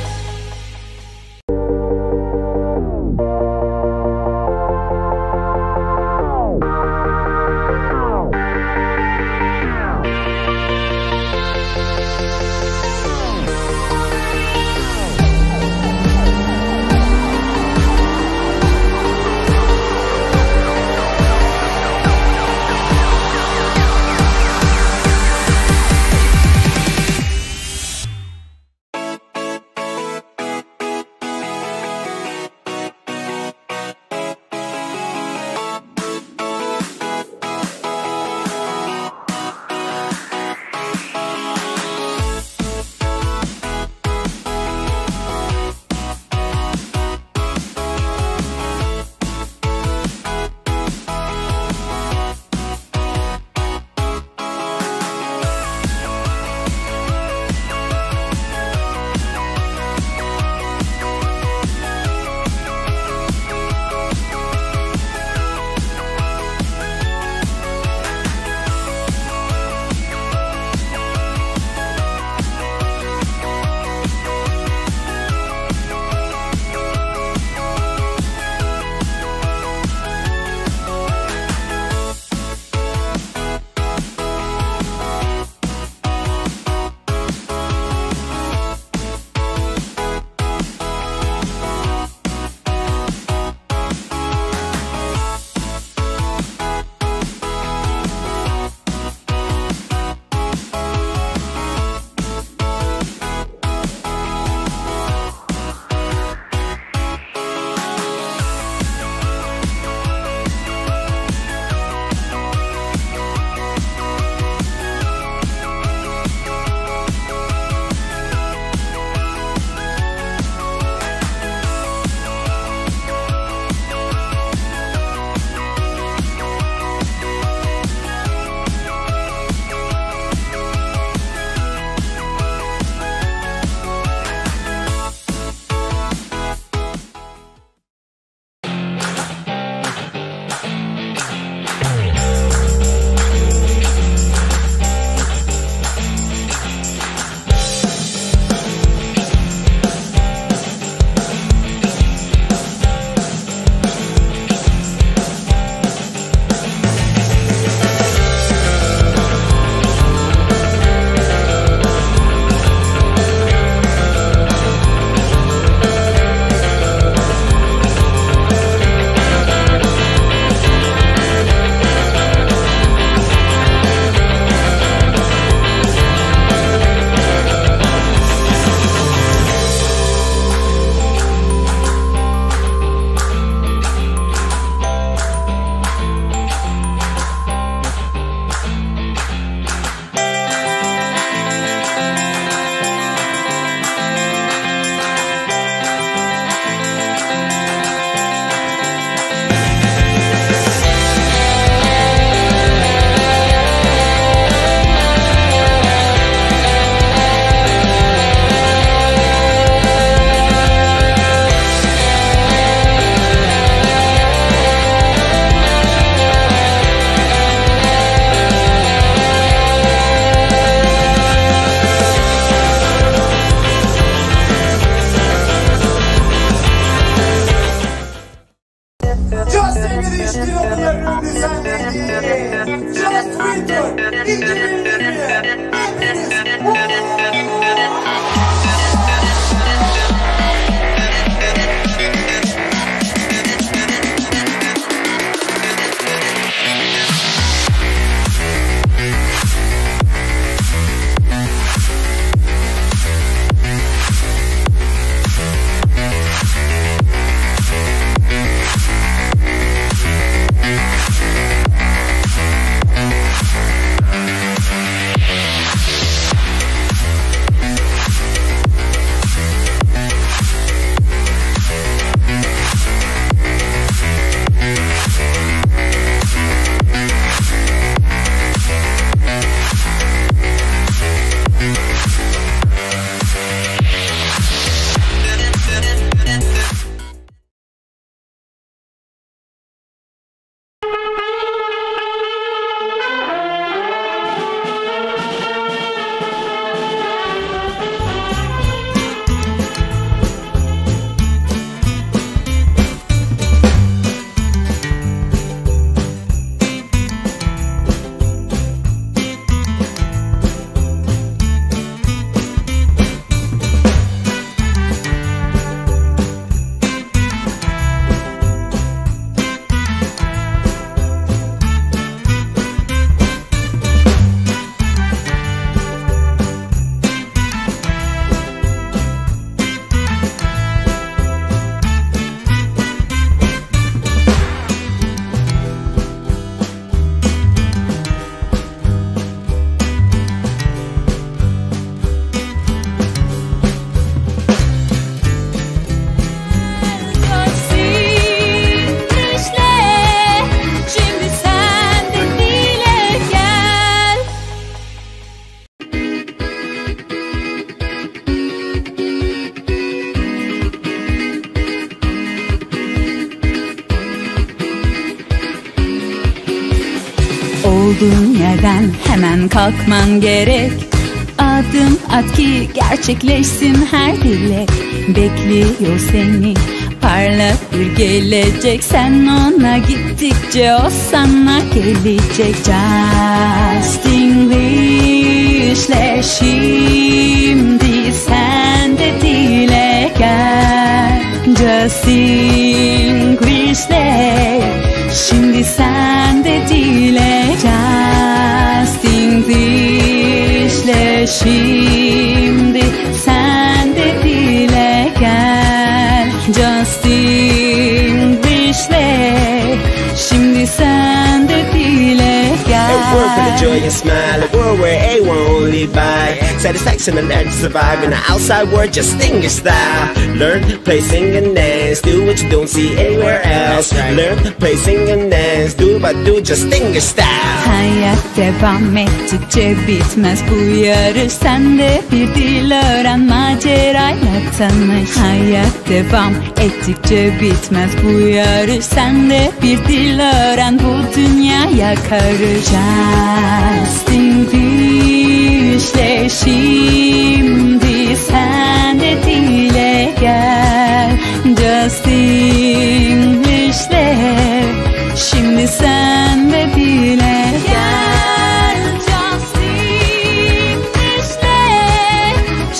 Olduğun yerden hemen kalkman gerek. Adım at ki gerçekleşsin her dilek. Bekliyor seni parlak bir gelecek. Sen ona gittikçe o sana gelecek. Justenglish'le şimdi sen de dile gel. Justenglish'le şimdi sen de dile gel. Justenglish'le şimdi sen de dile gel. Justenglish'le şimdi sen de dile gel. A world full of joy and smile, a world where everyone only by satisfaction and learn to survive in the outside world. Justenglish style. Learn, play, sing and dance. Do what you don't see anywhere else. Learn, play, sing and dance. Do what do Justenglish style. Hayat devam ettikçe bitmez bu yarış. Sen de bir dil öğren, macerayla tanış. Hayat devam ettikçe bitmez bu yarış. Sen de bir dil öğren, bu dünyaya karış. Justenglish'le şimdi sen de dile gel. Justenglish'le şimdi sen de dile gel. Justenglish'le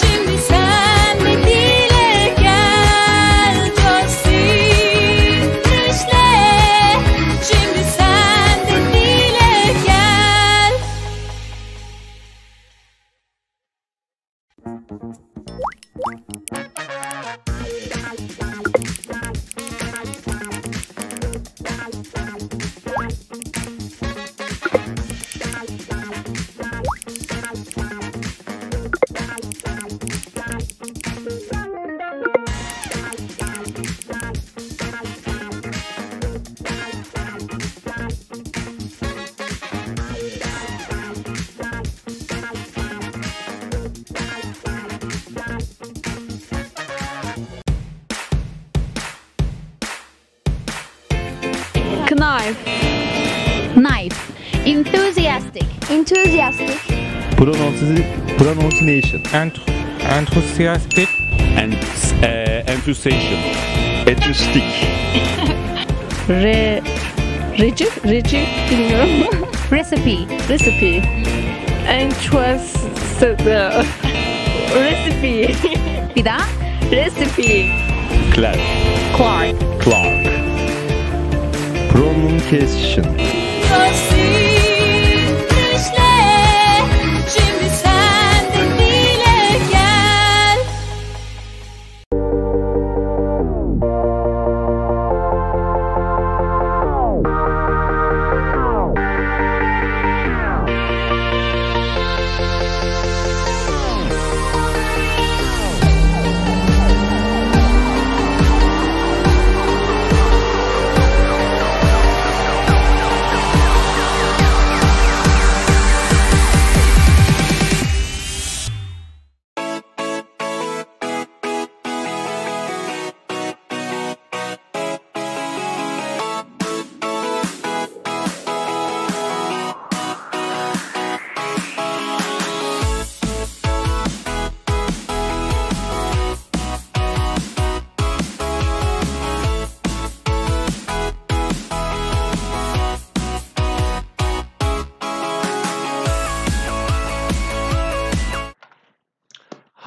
şimdi sen de dile gel. Justenglish'le şimdi sen de dile gel. Knife. Knife. Enthusiastic. Enthusiastic. Pronunciation. Enthusiastic. And enthusiasm. At the stick. Reci bilmiyorum. Recipe. Recipe. Recipe. Bir daha. Recipe. Clark. Clark. Clark. Pronunciation. Justenglish'le şimdi sen de dile gel.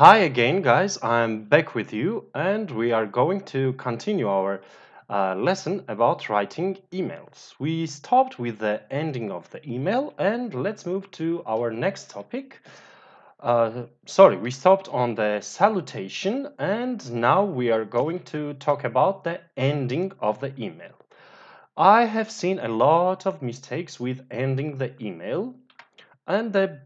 Hi again, guys. I'm back with you, and we are going to continue our lesson about writing emails. We stopped with the ending of the email, and let's move to our next topic. We stopped on the salutation, and now we are going to talk about the ending of the email. I have seen a lot of mistakes with ending the email, and the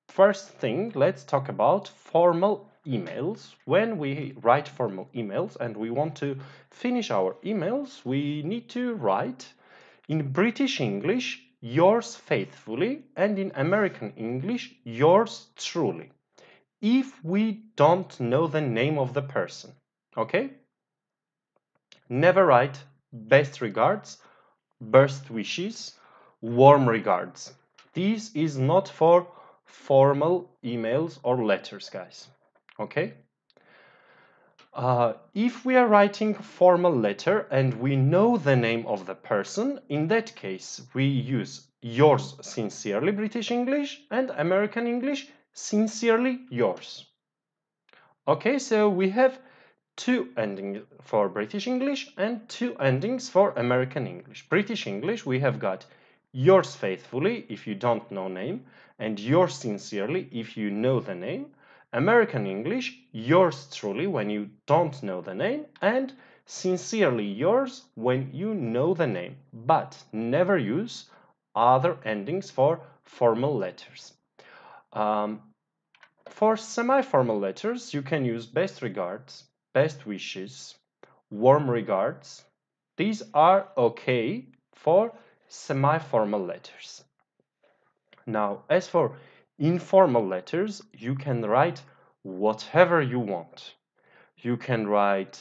first thing, let's talk about formal emails. When we write formal emails and we want to finish our emails, we need to write in British English, yours faithfully, and in American English, yours truly, if we don't know the name of the person. Okay? Never write best regards, best wishes, warm regards. This is not for formal emails or letters, guys. Okay? If we are writing a formal letter and we know the name of the person, in that case, we use yours sincerely British English and American English sincerely yours. Okay, so we have two endings for British English and two endings for American English. British English, we have got yours faithfully if you don't know name, and yours sincerely if you know the name. American English, yours truly when you don't know the name, and sincerely yours when you know the name, but never use other endings for formal letters. For semi-formal letters, you can use best regards, best wishes, warm regards. These are okay for semi-formal letters. Now, as for informal letters, you can write whatever you want. You can write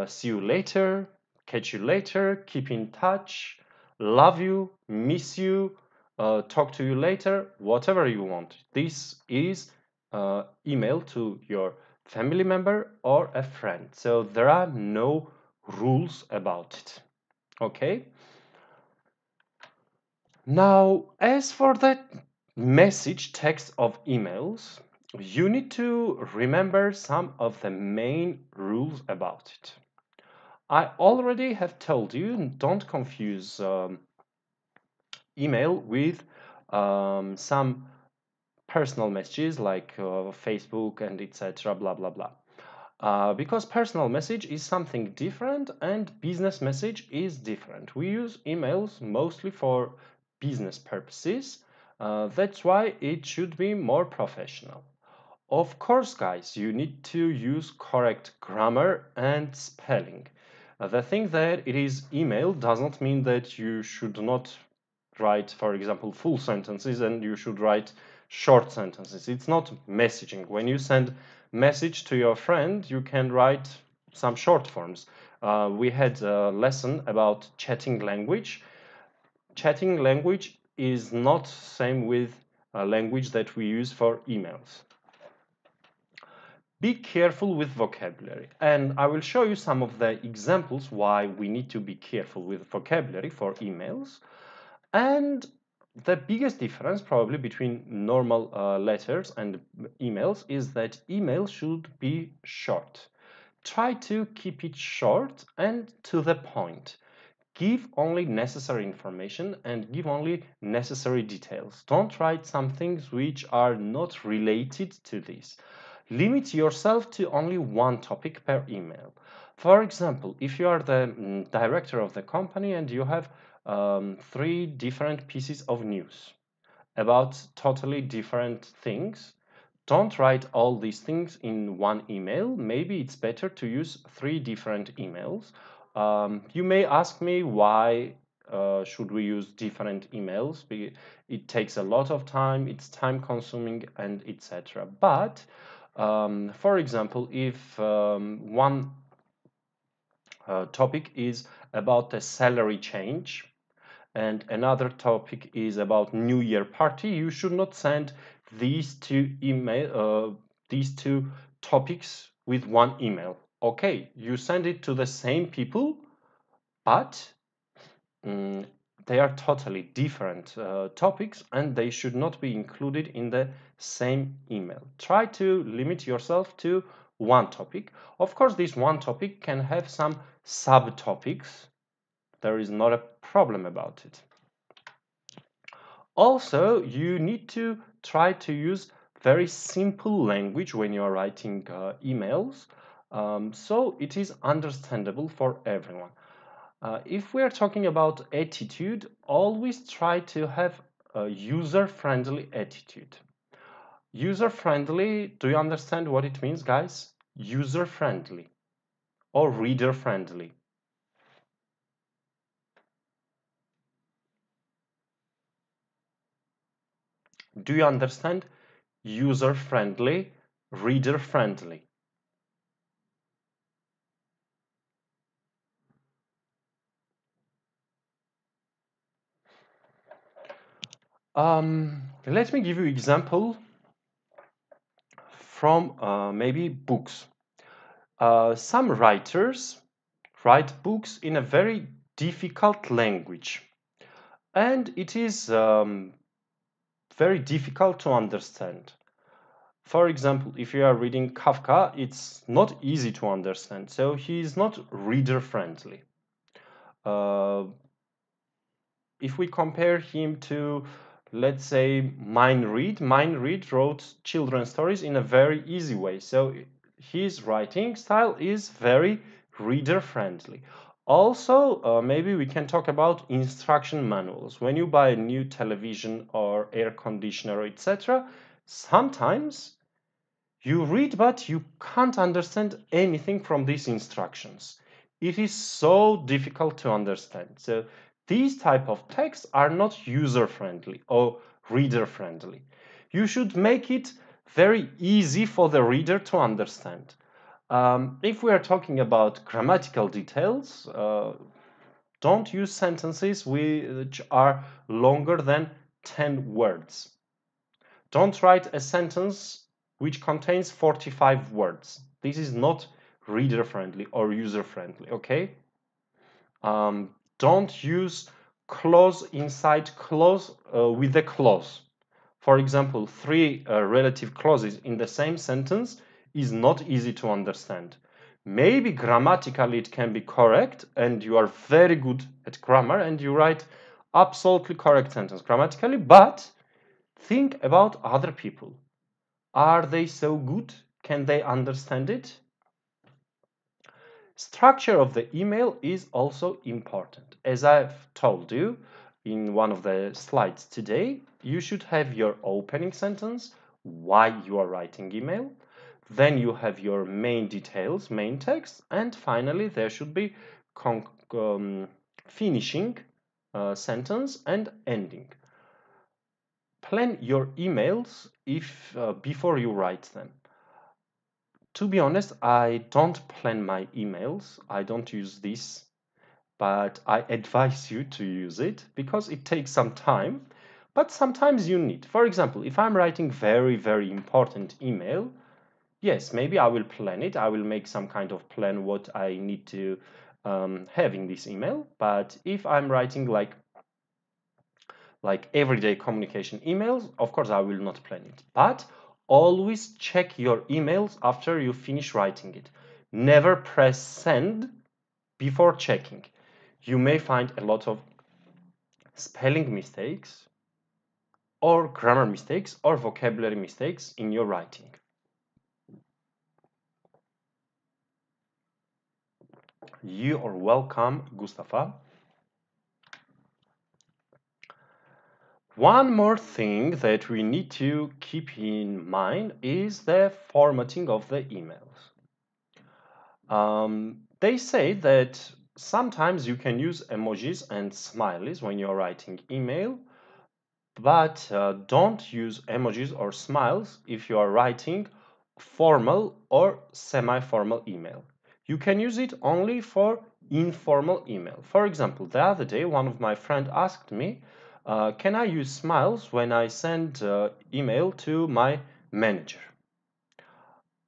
see you later, catch you later, keep in touch, love you, miss you, talk to you later, whatever you want. This is email to your family member or a friend. So there are no rules about it. Okay? Now, as for the message text of emails, you need to remember some of the main rules about it. I already have told you, don't confuse email with some personal messages like Facebook and etc. blah blah blah. Because personal message is something different and business message is different. We use emails mostly for business purposes. That's why it should be more professional. Of course, guys, you need to use correct grammar and spelling. The thing that it is email doesn't mean that you should not write, for example, full sentences and you should write short sentences. It's not messaging. When you send message to your friend, you can write some short forms. We had a lesson about chatting language. Chatting language is not same with a language that we use for emails. Be careful with vocabulary, and I will show you some of the examples why we need to be careful with vocabulary for emails. And the biggest difference probably between normal letters and emails is that email should be short. Try to keep it short and to the point. Give only necessary information and give only necessary details. Don't write some things which are not related to this. Limit yourself to only one topic per email. For example, if you are the director of the company and you have 3 different pieces of news about totally different things, don't write all these things in one email. Maybe it's better to use 3 different emails. You may ask me why should we use different emails? It takes a lot of time, it's time consuming and etc. But for example, if one topic is about a salary change and another topic is about New Year party, you should not send these two topics with one email. Okay, you send it to the same people, but they are totally different topics and they should not be included in the same email. Try to limit yourself to one topic. Of course, this one topic can have some subtopics. There is not a problem about it. Also, you need to try to use very simple language when you are writing emails, so it is understandable for everyone. If we are talking about attitude, always try to have a user-friendly attitude. User-friendly, do you understand what it means, guys? User-friendly or reader-friendly. Do you understand? User-friendly, reader-friendly. Let me give you example from maybe books. Some writers write books in a very difficult language, and it is very difficult to understand. For example, if you are reading Kafka, it's not easy to understand, so he is not reader friendly. If we compare him to, let's say, Mind Reed wrote children's stories in a very easy way, so his writing style is very reader friendly. Also, maybe we can talk about instruction manuals. When you buy a new television or air conditioner, etc., sometimes you read, but you can't understand anything from these instructions. It is so difficult to understand. So these type of texts are not user-friendly or reader-friendly. You should make it very easy for the reader to understand. If we are talking about grammatical details, don't use sentences which are longer than 10 words. Don't write a sentence which contains 45 words. This is not reader-friendly or user-friendly, okay? Don't use clause inside clause with a clause. For example, three relative clauses in the same sentence is not easy to understand. Maybe grammatically it can be correct and you are very good at grammar and you write absolutely correct sentence grammatically, but think about other people. Are they so good? Can they understand it? Structure of the email is also important. As I've told you in one of the slides today, you should have your opening sentence, why you are writing email. Then you have your main details, main text, and finally there should be finishing sentence and ending. Plan your emails before you write them. To be honest, I don't plan my emails. I don't use this, but I advise you to use it because it takes some time, but sometimes you need. For example, if I'm writing very important email, yes, maybe I will plan it. I will make some kind of plan what I need to have in this email. But if I'm writing like everyday communication emails, of course I will not plan it. But always check your emails after you finish writing it. Never press send before checking. You may find a lot of spelling mistakes or grammar mistakes or vocabulary mistakes in your writing. You are welcome, Gustafa. One more thing that we need to keep in mind is the formatting of the emails. They say that sometimes you can use emojis and smileys when you're writing email, but don't use emojis or smiles if you are writing formal or semi-formal email. You can use it only for informal email. For example, the other day, one of my friends asked me, can I use smiles when I send email to my manager?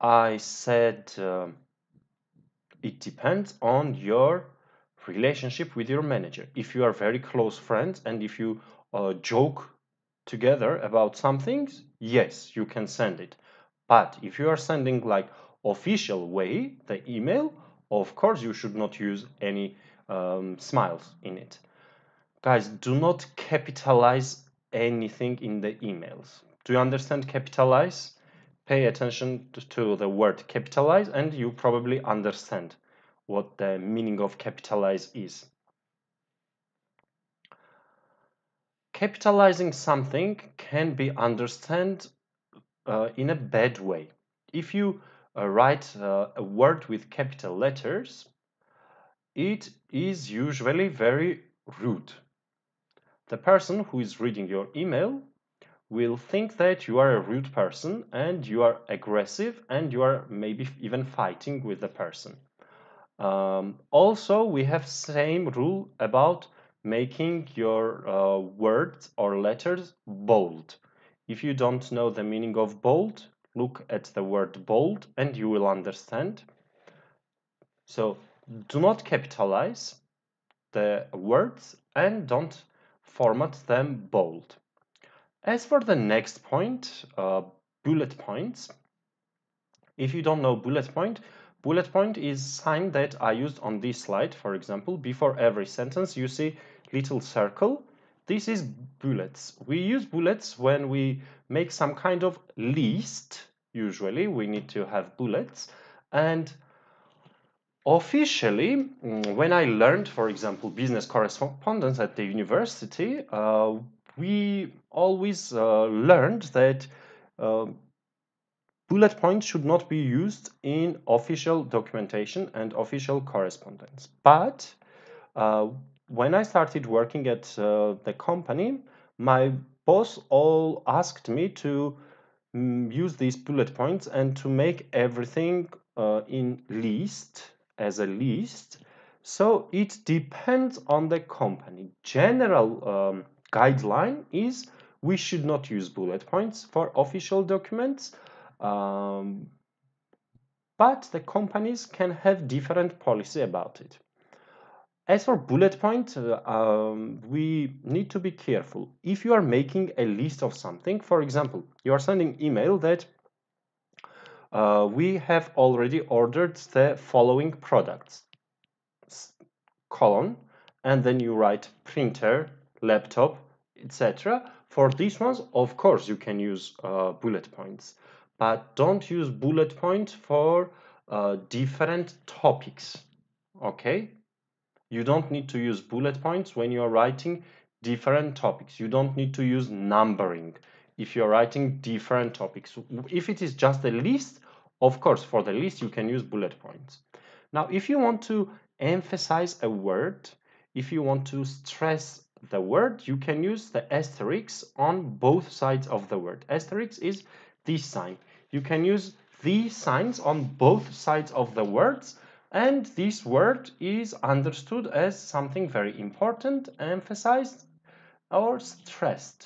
I said, it depends on your relationship with your manager. If you are very close friends and if you joke together about some things, yes, you can send it. But if you are sending like official way the email, of course you should not use any smiles in it. Guys, do not capitalize anything in the emails. Do you understand capitalize? Pay attention to the word capitalize and you probably understand what the meaning of capitalize is. Capitalizing something can be understood in a bad way. If you write a word with capital letters, it is usually very rude. The person who is reading your email will think that you are a rude person and you are aggressive and you are maybe even fighting with the person. Also, we have same rule about making your words or letters bold. If you don't know the meaning of bold, look at the word bold and you will understand. So do not capitalize the words and don't format them bold. As for the next point, bullet points. If you don't know bullet point is sign that I used on this slide. For example, before every sentence you see little circle. This is bullets. We use bullets when we make some kind of list. Usually we need to have bullets. And officially, when I learned, for example, business correspondence at the university, we always learned that bullet points should not be used in official documentation and official correspondence. But when I started working at the company, my boss all asked me to use these bullet points and to make everything in list, as a list. So it depends on the company. General guideline is we should not use bullet points for official documents. But the companies can have different policy about it. As for bullet point, we need to be careful. If you are making a list of something, for example, you are sending email that we have already ordered the following products, colon, and then you write printer, laptop, etc. For these ones, of course, you can use bullet points. But don't use bullet point for different topics, okay? You don't need to use bullet points when you're writing different topics. You don't need to use numbering if you're writing different topics. If it is just a list, of course, for the list, you can use bullet points. Now, if you want to emphasize a word, if you want to stress the word, you can use the asterisk on both sides of the word. Asterisk is this sign. You can use these signs on both sides of the words, and this word is understood as something very important, emphasized, or stressed.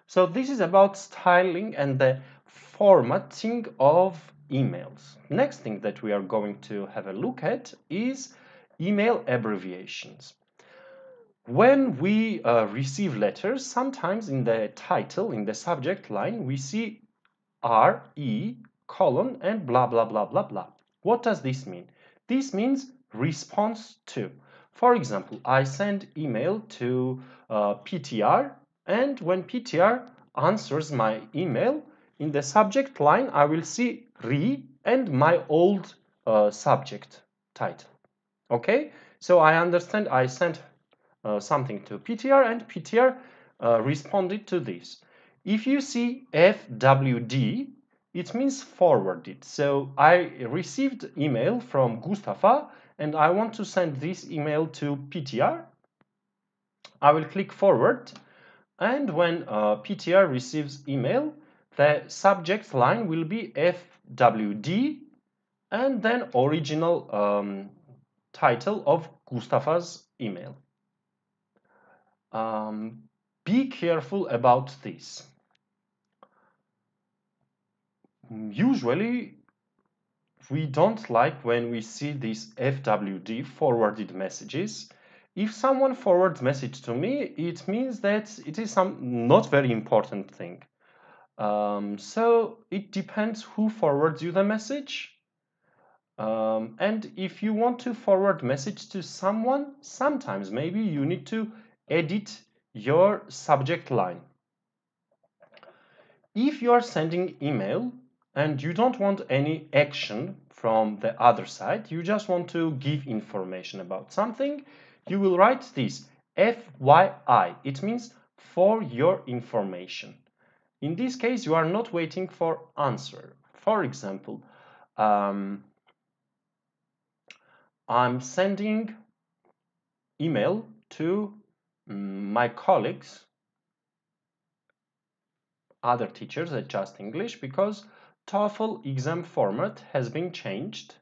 So this is about styling and the formatting of emails. Next thing that we are going to have a look at is email abbreviations. When we receive letters, sometimes in the title, in the subject line, we see RE, colon, and blah, blah, blah, blah, blah. What does this mean? This means response to. For example, I send email to PTR, and when PTR answers my email, in the subject line, I will see RE and my old subject title. Okay? So I understand I sent something to PTR and PTR responded to this. If you see FWD, it means forwarded. So I received email from Gustafa and I want to send this email to PTR. I will click forward, and when PTR receives email, the subject line will be FWD and then original title of Gustafa's email. Be careful about this. Usually, we don't like when we see these FWD, forwarded messages. If someone forwards message to me, it means that it is some not very important thing. So it depends who forwards you the message. And if you want to forward message to someone, sometimes maybe you need to edit your subject line. If you are sending email and you don't want any action from the other side, you just want to give information about something, you will write this FYI. It means for your information. In this case, you are not waiting for answer. For example, I'm sending email to my colleagues, other teachers at Justenglish, because TOEFL exam format has been changed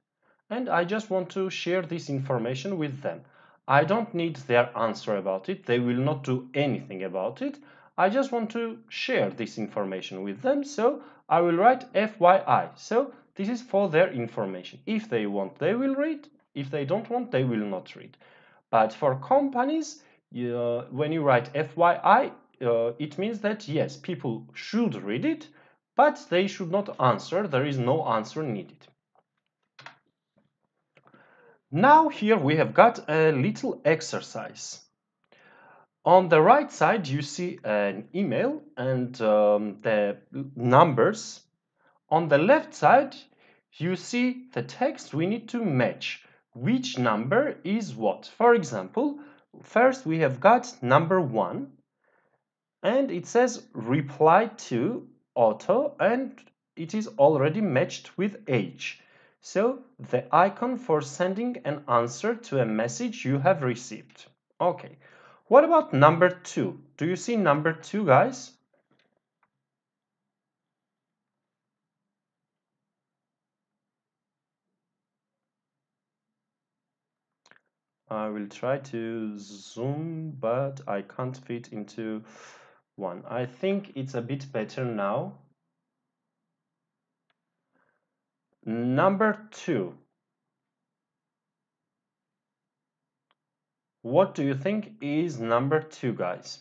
and I just want to share this information with them. I don't need their answer about it. They will not do anything about it. I just want to share this information with them, so I will write FYI. So this is for their information. If they want, they will read. If they don't want, they will not read. But for companies, when you write FYI, it means that yes, people should read it, but they should not answer. There is no answer needed. Now here we have got a little exercise. On the right side, you see an email and the numbers. On the left side, you see the text we need to match. Which number is what? For example, first we have got number 1 and it says reply to auto and it is already matched with age. So the icon for sending an answer to a message you have received. Okay. What about number 2? Do you see number 2, guys? I will try to zoom, but I can't fit into one. I think it's a bit better now. Number 2. What do you think is number 2, guys?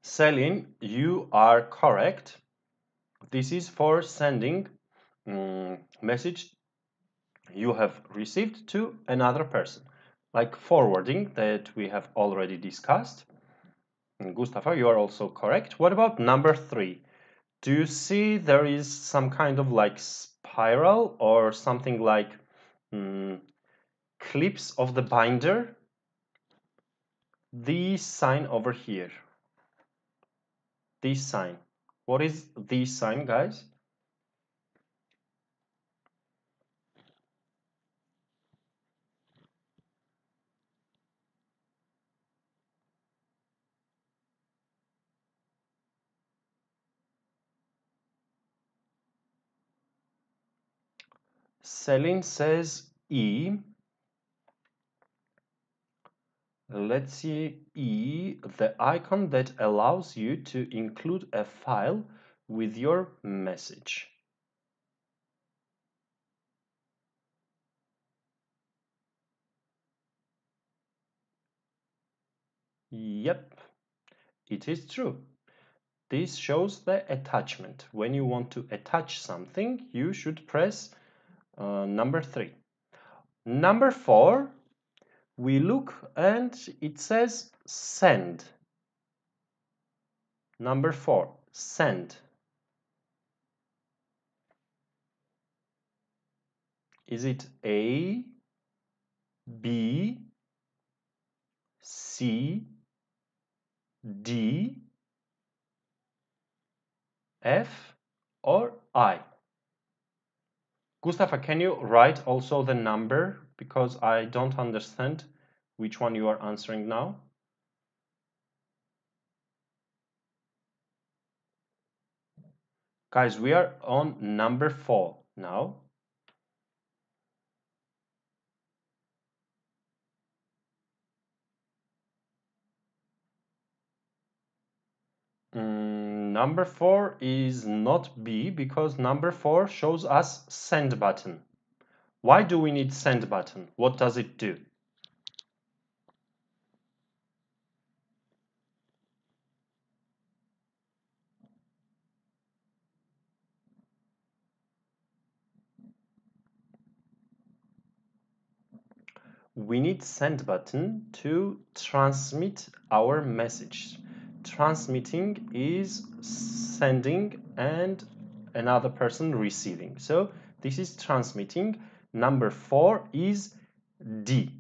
Celine, you are correct. This is for sending message you have received to another person, like forwarding that we have already discussed. And Mustafa, you are also correct. What about number 3? Do you see there is some kind of like spiral or something like clips of the binder? This sign over here. This sign. What is this sign, guys? Celine says E. Let's see E, the icon that allows you to include a file with your message. Yep, it is true. This shows the attachment. When you want to attach something, you should press number 3. Number 4, we look and it says send. Number 4, send. Is it A, B, C, D, F, or I? Mustafa, can you write also the number because I don't understand which one you are answering now? Guys, we are on number 4 now. Number 4 is not B because number 4 shows us send button. Why do we need send button? What does it do? We need send button to transmit our message. Transmitting is sending and another person receiving. So this is transmitting. Number 4 is D.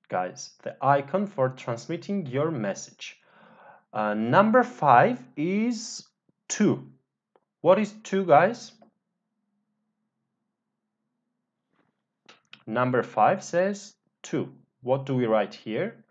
Guys, the icon for transmitting your message. Number 5 is 2. What is 2, guys? Number 5 says 2. What do we write here?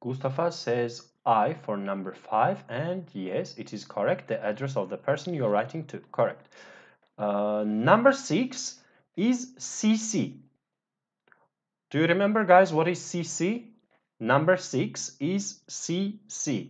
Mustafa says I for number 5, and yes, it is correct. The address of the person you're writing to. Correct. Number 6 is CC. Do you remember, guys, what is CC? Number 6 is CC.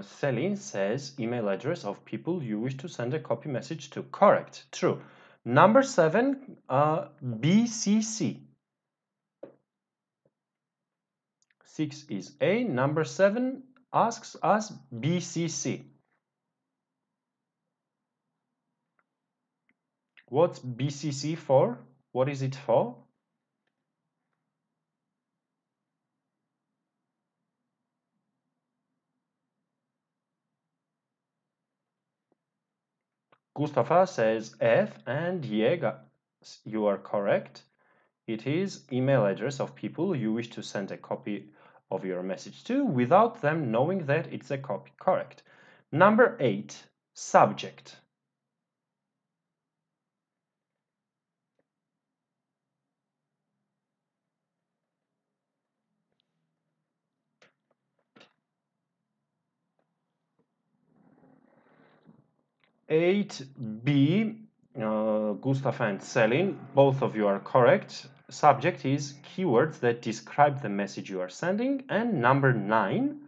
Celine says email address of people you wish to send a copy message to. Correct. True. Number 7, BCC. 6 is A. Number 7 asks us BCC. What's BCC for? What is it for? Mustafa says F, and yeah, you are correct. It is email address of people you wish to send a copy of your message to without them knowing that it's a copy. Correct. Number 8, subject. Eight B, Gustav and Celine, both of you are correct. Subject is keywords that describe the message you are sending. And number 9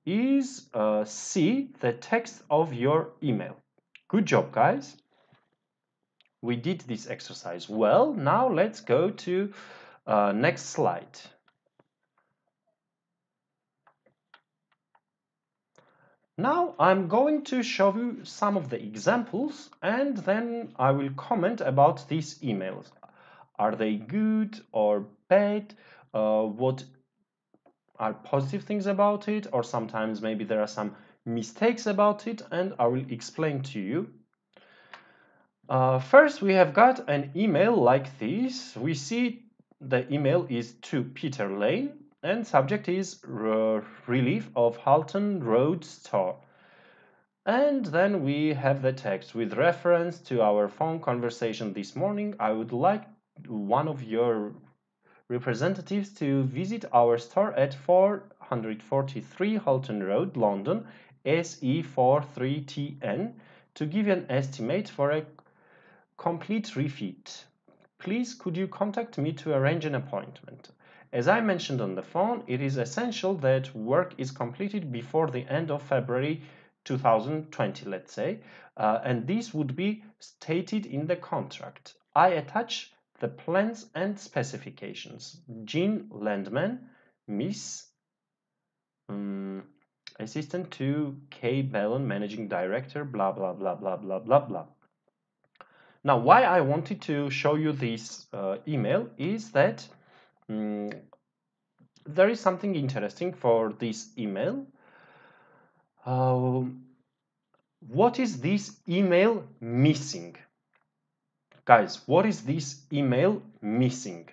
is C, the text of your email. Good job, guys. We did this exercise well. Now let's go to next slide. Now I'm going to show you some of the examples, and then I will comment about these emails. Are they good or bad? What are positive things about it? Or sometimes maybe there are some mistakes about it, and I will explain to you. First, we have got an email like this. We see the email is to Peter Lane, and subject is relief of Halton Road store. And then we have the text with reference to our phone conversation this morning. I would like one of your representatives to visit our store at 443 Halton Road, London, SE43TN, to give an estimate for a complete refit. Please could you contact me to arrange an appointment? As I mentioned on the phone, it is essential that work is completed before the end of February 2020, let's say, and this would be stated in the contract. I attach the plans and specifications. Jean Landman, Miss, assistant to K. Bellon, managing director, blah, blah, blah, blah, blah, blah, blah. Now, why I wanted to show you this email is that there is something interesting for this email. What is this email missing? Guys, what is this email missing?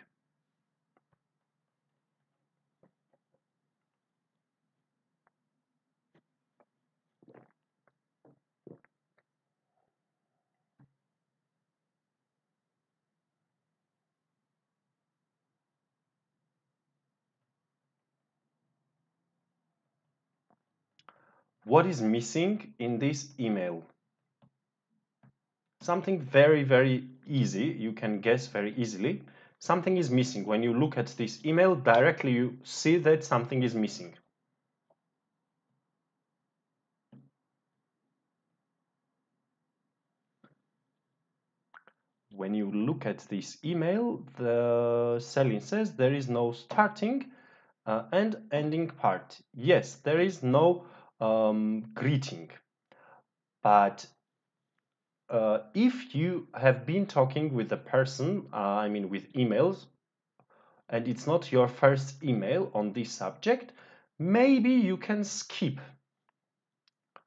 What is missing in this email? Something very, very easy. You can guess very easily. Something is missing. When you look at this email, directly you see that something is missing. When you look at this email, the Celine says there is no starting And ending part. Yes, there is no greeting. But if you have been talking with a person, I mean with emails, and it's not your first email on this subject, maybe you can skip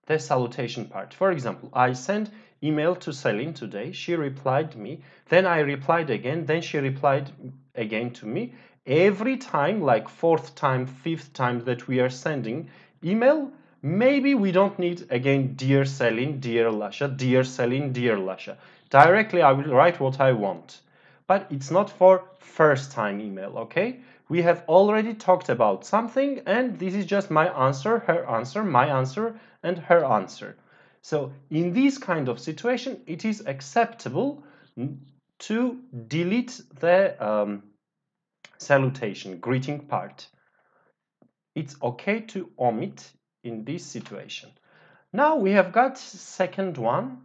the salutation part. For example, I sent email to Celine today. She replied me. Then I replied again. Then she replied again to me. Every time, like fourth time, fifth time that we are sending email, maybe we don't need again, dear Celine, dear Lasha, dear Celine, dear Lasha. Directly, I will write what I want. But it's not for first time email, okay? We have already talked about something, and this is just my answer, her answer, my answer, and her answer. So in this kind of situation, it is acceptable to delete the salutation, greeting part. It's okay to omit in this situation. Now we have got second one.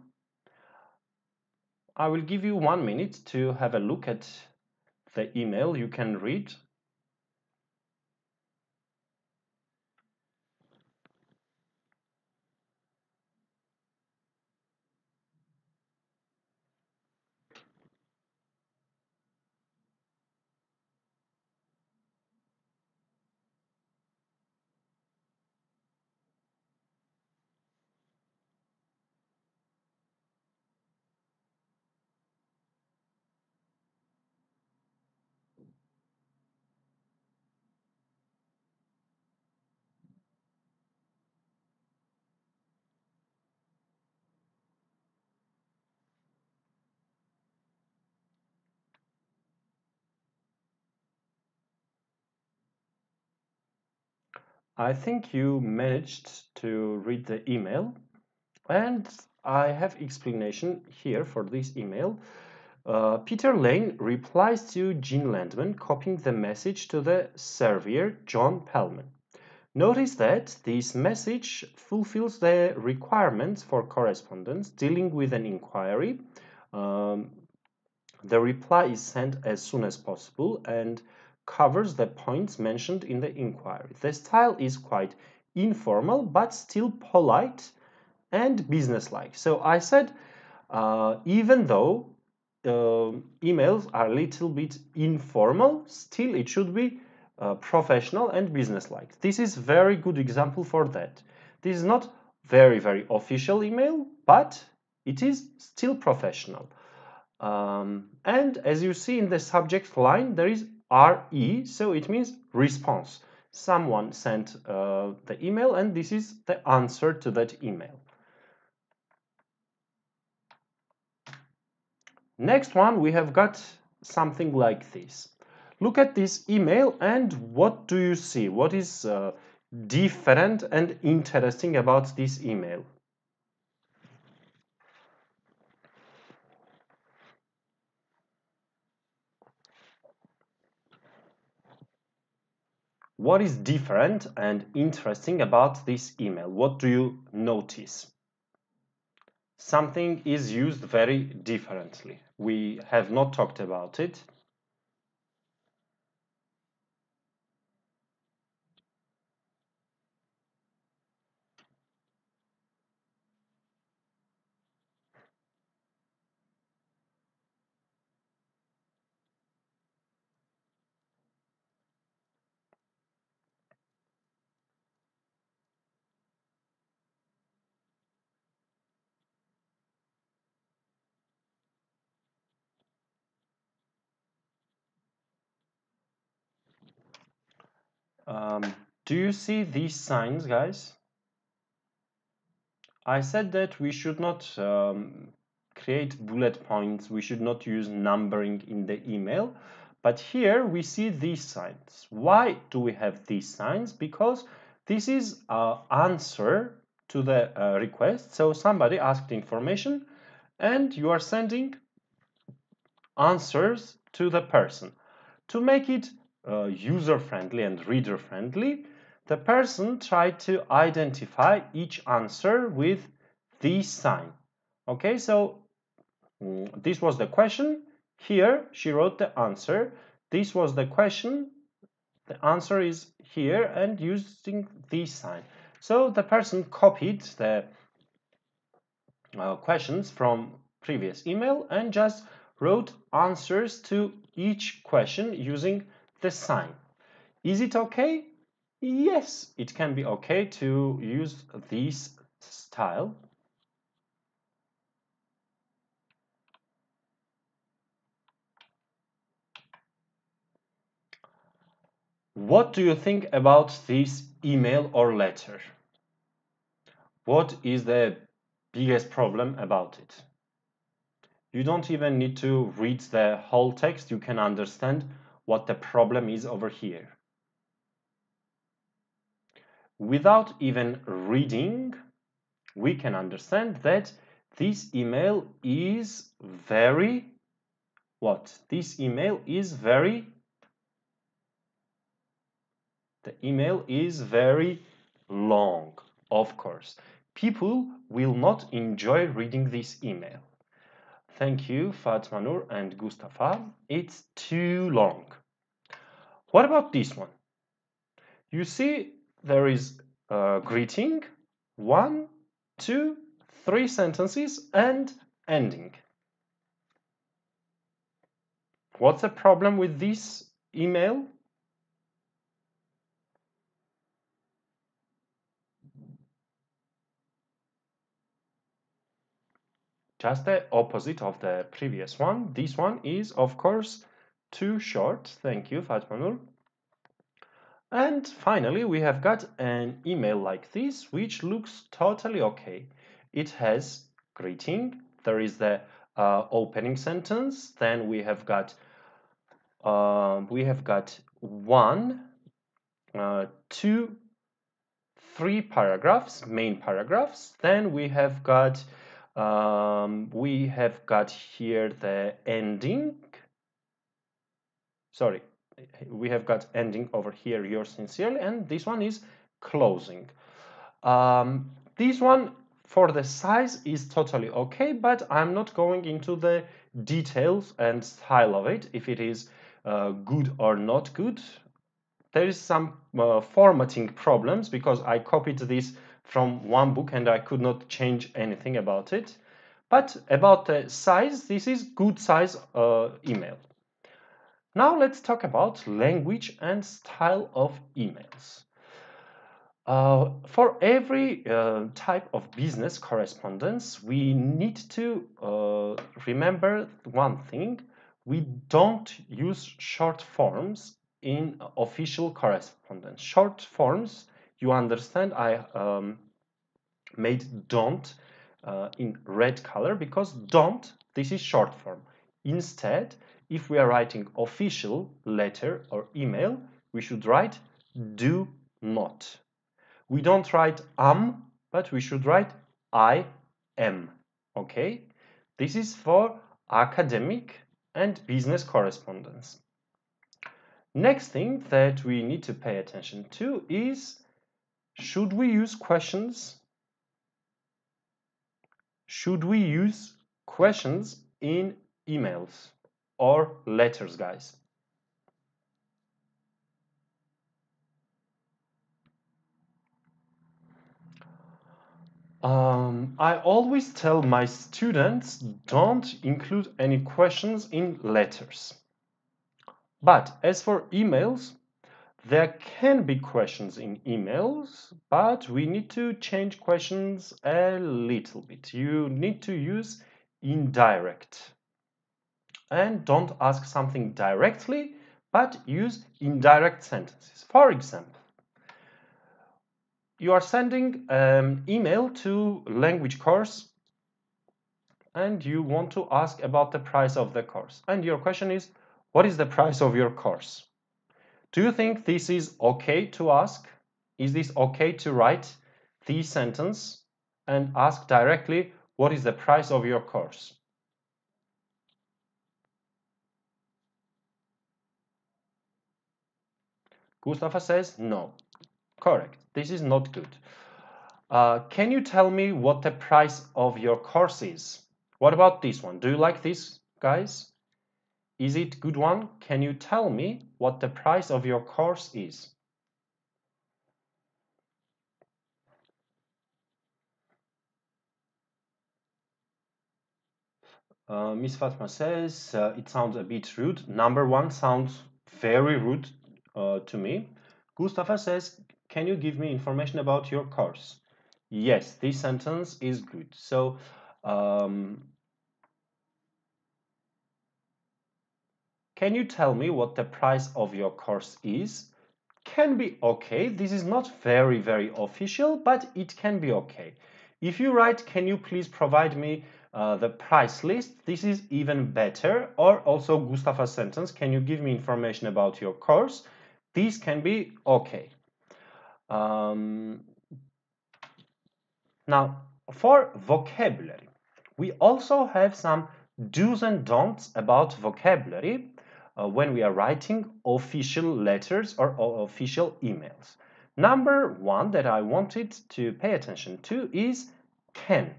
I will give you 1 minute to have a look at the email. You can read. I think you managed to read the email, and I have explanation here for this email. Peter Lane replies to Jean Landman, copying the message to the surveyor John Pellman. Notice that this message fulfills the requirements for correspondence dealing with an inquiry. The reply is sent as soon as possible and covers the points mentioned in the inquiry. The style is quite informal but still polite and businesslike. So I said, even though emails are a little bit informal, still it should be professional and businesslike. This is a very good example for that. This is not very official email, but it is still professional. And as you see in the subject line, there is RE, so it means response. Someone sent the email, and this is the answer to that email. Next one, we have got something like this. Look at this email, and what do you see? What is different and interesting about this email? What is different and interesting about this email? What do you notice? Something is used very differently. We have not talked about it. Do you see these signs, guys? I said that we should not create bullet points, we should not use numbering in the email, but here we see these signs. Why do we have these signs? Because this is an answer to the request. So somebody asked information and you are sending answers to the person. To make it user-friendly and reader-friendly, the person tried to identify each answer with this sign. Okay, so this was the question. Here she wrote the answer. This was the question. The answer is here and using this sign. So the person copied the questions from previous email and just wrote answers to each question using the sign. Is it okay? Yes, it can be okay to use this style. What do you think about this email or letter? What is the biggest problem about it? You don't even need to read the whole text, you can understand what the problem is over here. Without even reading, we can understand that this email is very what? This email is very the email is very long, of course. People will not enjoy reading this email. Thank you, Fatma Nur and Mustafa. It's too long. What about this one? You see, there is a greeting, 1, 2, 3 sentences, and ending. What's the problem with this email? Just the opposite of the previous one. This one is, of course, too short. Thank you, Fatma Nur. And finally, we have got an email like this, which looks totally okay. It has greeting. There is the opening sentence. Then we have got 1, 2, 3 paragraphs, main paragraphs. Then we have got here the ending. Sorry, we have got ending over here, yours sincerely, and this one is closing. This one for the size is totally okay, but I'm not going into the details and style of it, if it is good or not good. There is some formatting problems because I copied this from one book and I could not change anything about it. But about the size, this is good size email. Now let's talk about language and style of emails. For every type of business correspondence, we need to remember one thing. We don't use short forms in official correspondence. Short forms, you understand, I made don't in red color because don't, this is short form. Instead, if we are writing official letter or email, we should write do not. We don't write but we should write I am. Okay? This is for academic and business correspondence. Next thing that we need to pay attention to is, should we use questions? Should we use questions in emails or letters, guys? I always tell my students, don't include any questions in letters. But as for emails, there can be questions in emails, but we need to change questions a little bit. You need to use indirect. And don't ask something directly, but use indirect sentences. For example, you are sending an email to language course and you want to ask about the price of the course. And your question is, what is the price of your course? Do you think this is okay to ask? Is this okay to write this sentence and ask directly, what is the price of your course? Mustafa says no. Correct. This is not good. Can you tell me what the price of your course is? What about this one? Do you like this, guys? Is it good one? Can you tell me what the price of your course is? Miss Fatma says, it sounds a bit rude. Number one sounds very rude to me. Mustafa says, can you give me information about your course? Yes, this sentence is good. So, can you tell me what the price of your course is? Can be okay. This is not very, very official, but it can be okay. If you write, can you please provide me the price list? This is even better. Or also Mustafa's sentence, can you give me information about your course? These can be okay. Now, for vocabulary, we also have some do's and don'ts about vocabulary when we are writing official letters or official emails. Number one that I wanted to pay attention to is can.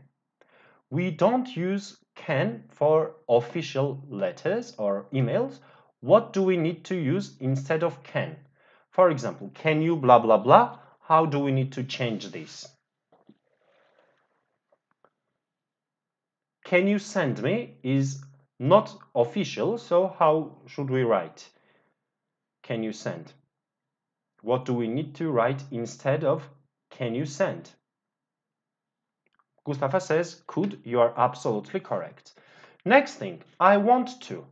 We don't use can for official letters or emails. What do we need to use instead of can? For example, can you blah blah blah? How do we need to change this? Can you send me is not official, so how should we write? Can you send? What do we need to write instead of can you send? Mustafa says, could, you are absolutely correct. Next thing, I want to.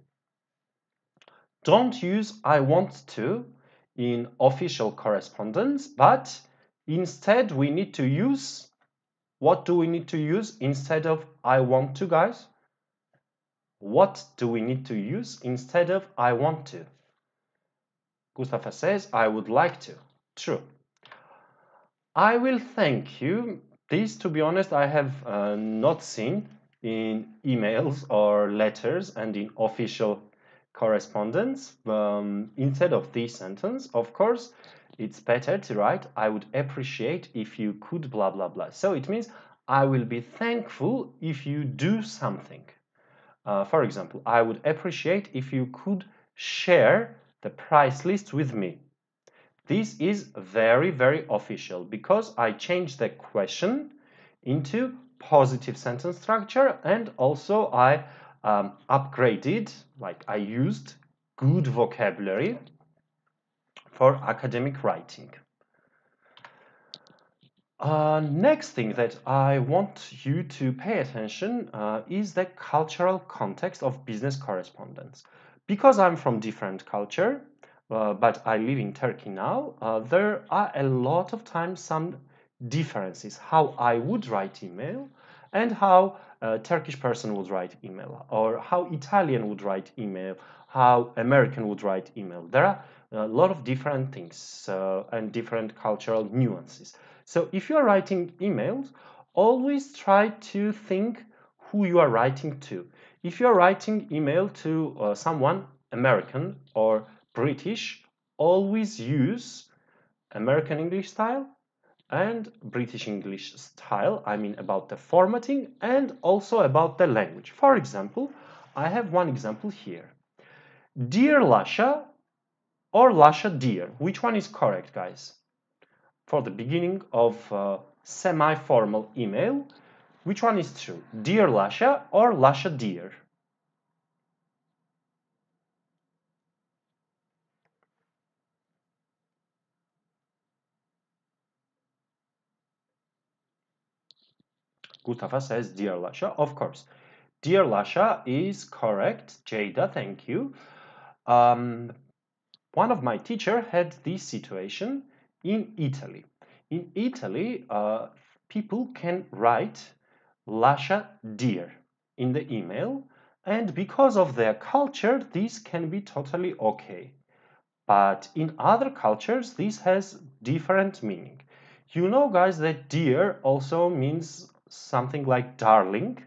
Don't use I want to in official correspondence, but instead we need to use, what do we need to use instead of I want to, guys? What do we need to use instead of I want to? Mustafa says, I would like to. True. I will thank you. This, to be honest, I have not seen in emails or letters and in official correspondence. Instead of this sentence, of course, it's better to write, I would appreciate if you could blah, blah, blah. So it means I will be thankful if you do something. For example, I would appreciate if you could share the price list with me. This is very, very official because I changed the question into positive sentence structure, and also I upgraded, like I used good vocabulary for academic writing. Next thing that I want you to pay attention is the cultural context of business correspondence. Because I'm from different culture, but I live in Turkey now, there are a lot of times some differences how I would write email and how a Turkish person would write email, or how Italian would write email, how American would write email. There are a lot of different things and different cultural nuances. So if you are writing emails, always try to think who you are writing to. If you are writing email to someone American or British, always use American English style and British English style. I mean about the formatting and also about the language. For example, I have one example here. Dear Lasha or Lasha dear. Which one is correct, guys? For the beginning of semi-formal email, which one is true? Dear Lasha or Lasha dear? Mustafa says Dear Lasha. Of course. Dear Lasha is correct. Jada, thank you. One of my teacher had this situation in Italy. In Italy, people can write Lasha dear in the email, and because of their culture, this can be totally okay. But in other cultures, this has different meaning. You know, guys, that dear also means something like darling.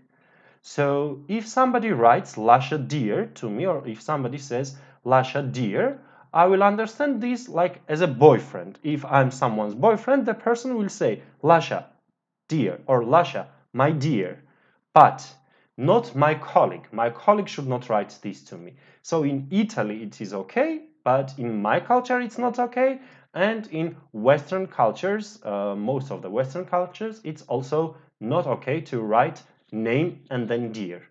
So if somebody writes Lasha dear to me, or if somebody says Lasha dear, I will understand this like as a boyfriend. If I'm someone's boyfriend, the person will say Lasha dear or Lasha my dear, but not my colleague. My colleague should not write this to me. So in Italy it is okay, but in my culture it's not okay, and in Western cultures, most of the Western cultures, it's also not okay to write name and then dear.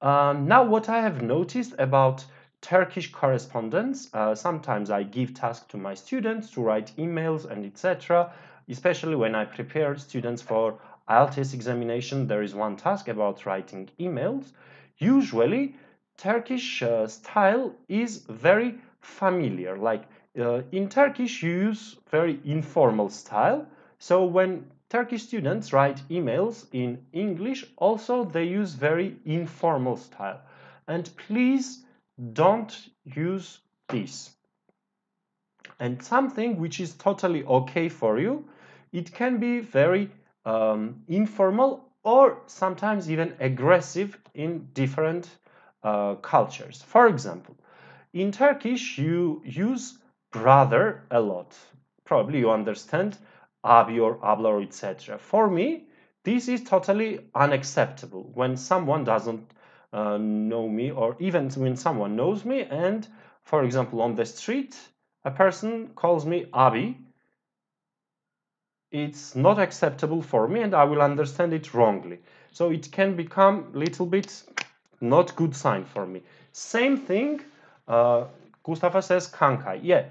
Now, what I have noticed about Turkish correspondence, sometimes I give tasks to my students to write emails and etc. Especially when I prepare students for IELTS examination, there is one task about writing emails. Usually, Turkish style is very familiar. Like in Turkish, you use very informal style. So when Turkish students write emails in English, also they use very informal style. And please don't use this. And something which is totally okay for you, it can be very informal or sometimes even aggressive in different cultures. For example, in Turkish, you use brother a lot. Probably you understand abi or abla or etc. For me, this is totally unacceptable when someone doesn't know me, or even when someone knows me and, for example, on the street, a person calls me abi. It's not acceptable for me and I will understand it wrongly. So it can become a little bit not good sign for me. Same thing, Mustafa says kanka. Yeah,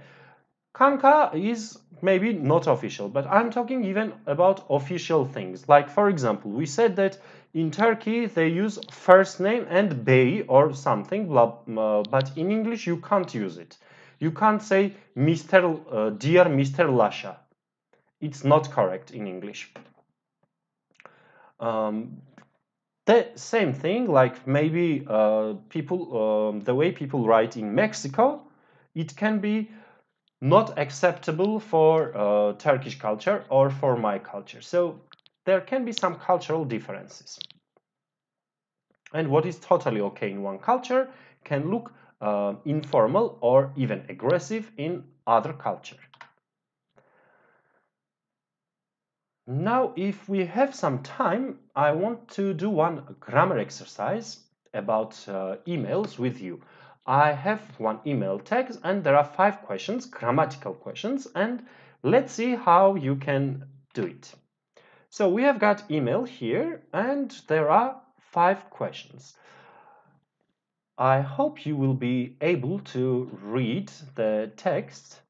kanka is maybe not official, but I'm talking even about official things. Like, for example, we said that in Turkey they use first name and bey or something, but in English you can't use it. You can't say Mr. Dear Mr. Lasha. It's not correct in English. The same thing, like maybe the way people write in Mexico, it can be not acceptable for Turkish culture or for my culture. So there can be some cultural differences. And what is totally okay in one culture can look informal or even aggressive in other culture. Now, if we have some time, I want to do one grammar exercise about emails with you. I have one email text and there are 5 questions, grammatical questions, and let's see how you can do it. So we have got email here and there are 5 questions. I hope you will be able to read the text.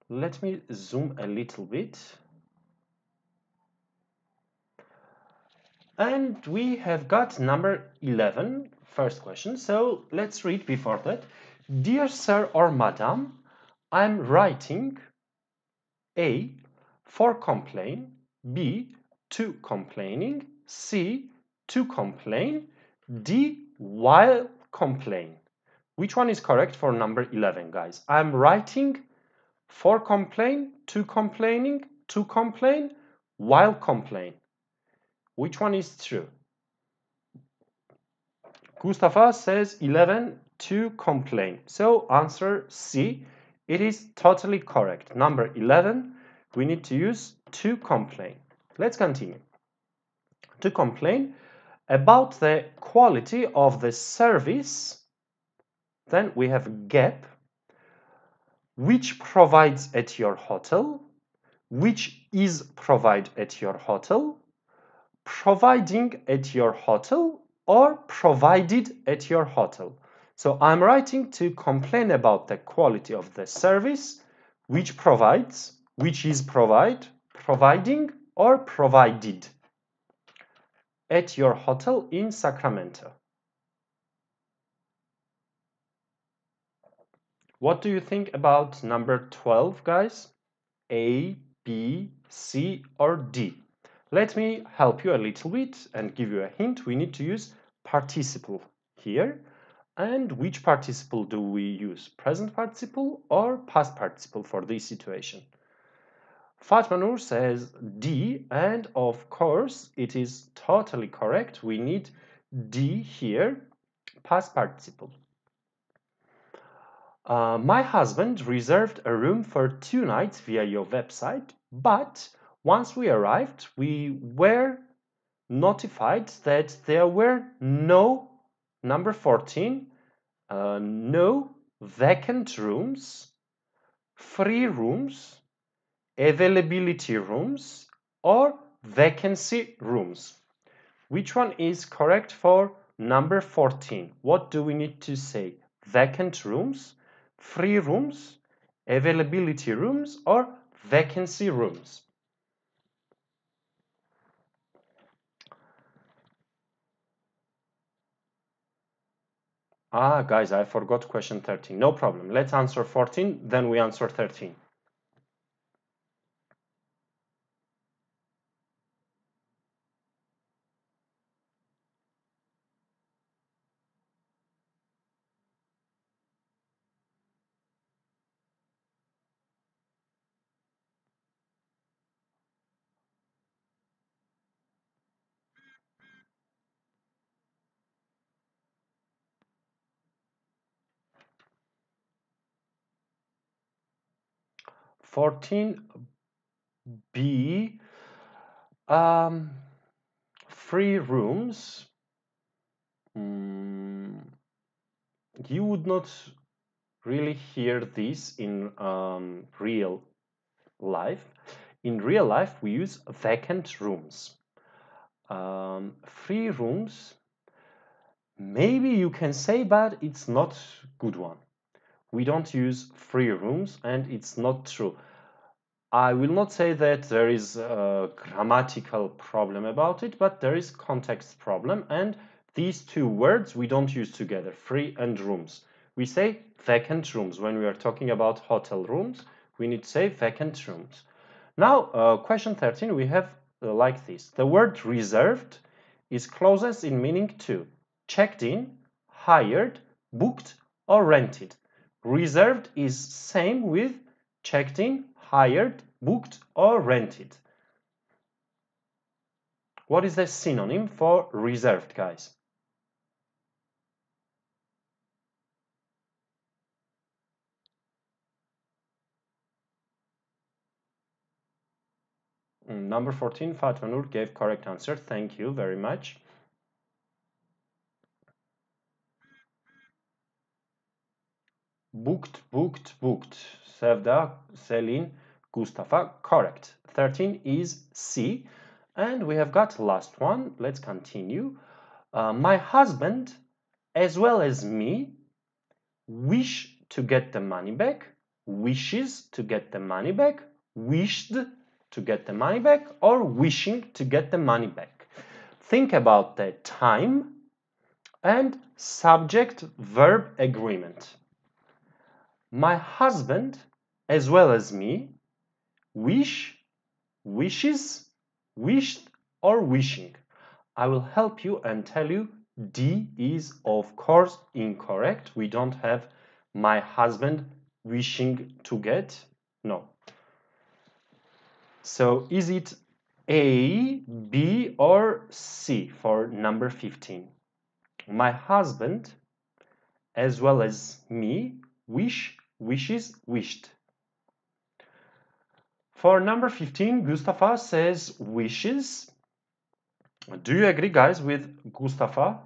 Let me zoom a little bit. And we have got number 11, first question. So let's read before that. Dear sir or madam, I'm writing A, for complain, B, to complaining, C, to complain, D, while complain. Which one is correct for number 11, guys? I'm writing for complain, to complaining, to complain, while complain. Which one is true? Mustafa says 11, to complain. So answer C. It is totally correct. Number 11, we need to use to complain. Let's continue. To complain about the quality of the service. Then we have gap, which provides at your hotel, which is provided at your hotel, providing at your hotel, or provided at your hotel. So I'm writing to complain about the quality of the service, which provides, which is providing, or provided at your hotel in Sacramento. What do you think about number 12, guys? A, B, C, or D? Let me help you a little bit and give you a hint. We need to use participle here. And which participle do we use? Present participle or past participle for this situation? Fatma Nur says D, and of course it is totally correct. We need D here, past participle. My husband reserved a room for 2 nights via your website, but once we arrived, we were notified that there were no, number 14, no vacant rooms, free rooms, availability rooms, or vacancy rooms. Which one is correct for number 14? What do we need to say? Vacant rooms, free rooms, availability rooms, or vacancy rooms? Ah, guys, I forgot question 13. No problem. Let's answer 14, then we answer 13. Fourteen B, free rooms. You would not really hear this in real life. In real life, we use vacant rooms. Free rooms, maybe you can say, but it's not good one. We don't use free rooms, and it's not true. I will not say that there is a grammatical problem about it, but there is context problem, and these two words we don't use together, free and rooms. We say vacant rooms. When we are talking about hotel rooms, we need to say vacant rooms. Now, question 13, we have like this. The word reserved is closest in meaning to checked in, hired, booked, or rented. Reserved is same with checked in, hired, booked, or rented. What is the synonym for reserved, guys? Number 14, Fatma Nur gave correct answer. Thank you very much. Booked, booked, booked. Sevda, Selin, Mustafa, correct. 13 is C. And we have got last one. Let's continue. My husband, as well as me, wish to get the money back, wishes to get the money back, wished to get the money back, or wishing to get the money back. Think about the time and subject-verb agreement. My husband, as well as me, wish, wishes, wished, or wishing. I will help you and tell you D is of course incorrect. We don't have my husband wishing to get. No. So is it A, B, or C for number 15? My husband, as well as me, wish, wishes, wished. For number 15, Mustafa says wishes. Do you agree, guys, with Mustafa?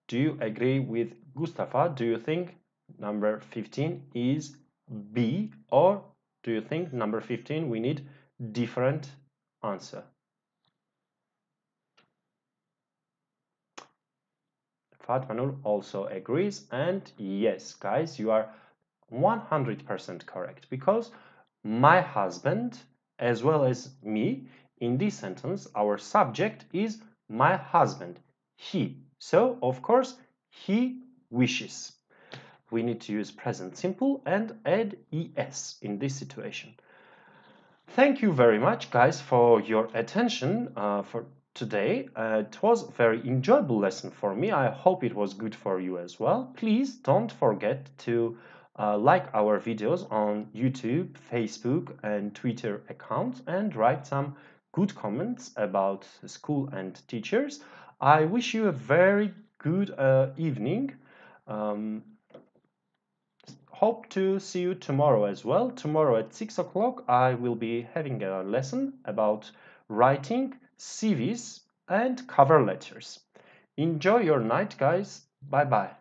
Do you agree with Mustafa? Do you think number 15 is B, or do you think number 15 we need different answer? Fatma Nur also agrees, and yes, guys, you are 100% correct, because my husband as well as me, in this sentence our subject is my husband, he. So of course he wishes. We need to use present simple and add es in this situation. Thank you very much, guys, for your attention for today. It was a very enjoyable lesson for me. I hope it was good for you as well. Please don't forget to like our videos on YouTube, Facebook, and Twitter accounts, and write some good comments about school and teachers. I wish you a very good evening. Hope to see you tomorrow as well. Tomorrow at 6 o'clock I will be having a lesson about writing CVs and cover letters. Enjoy your night, guys. Bye bye.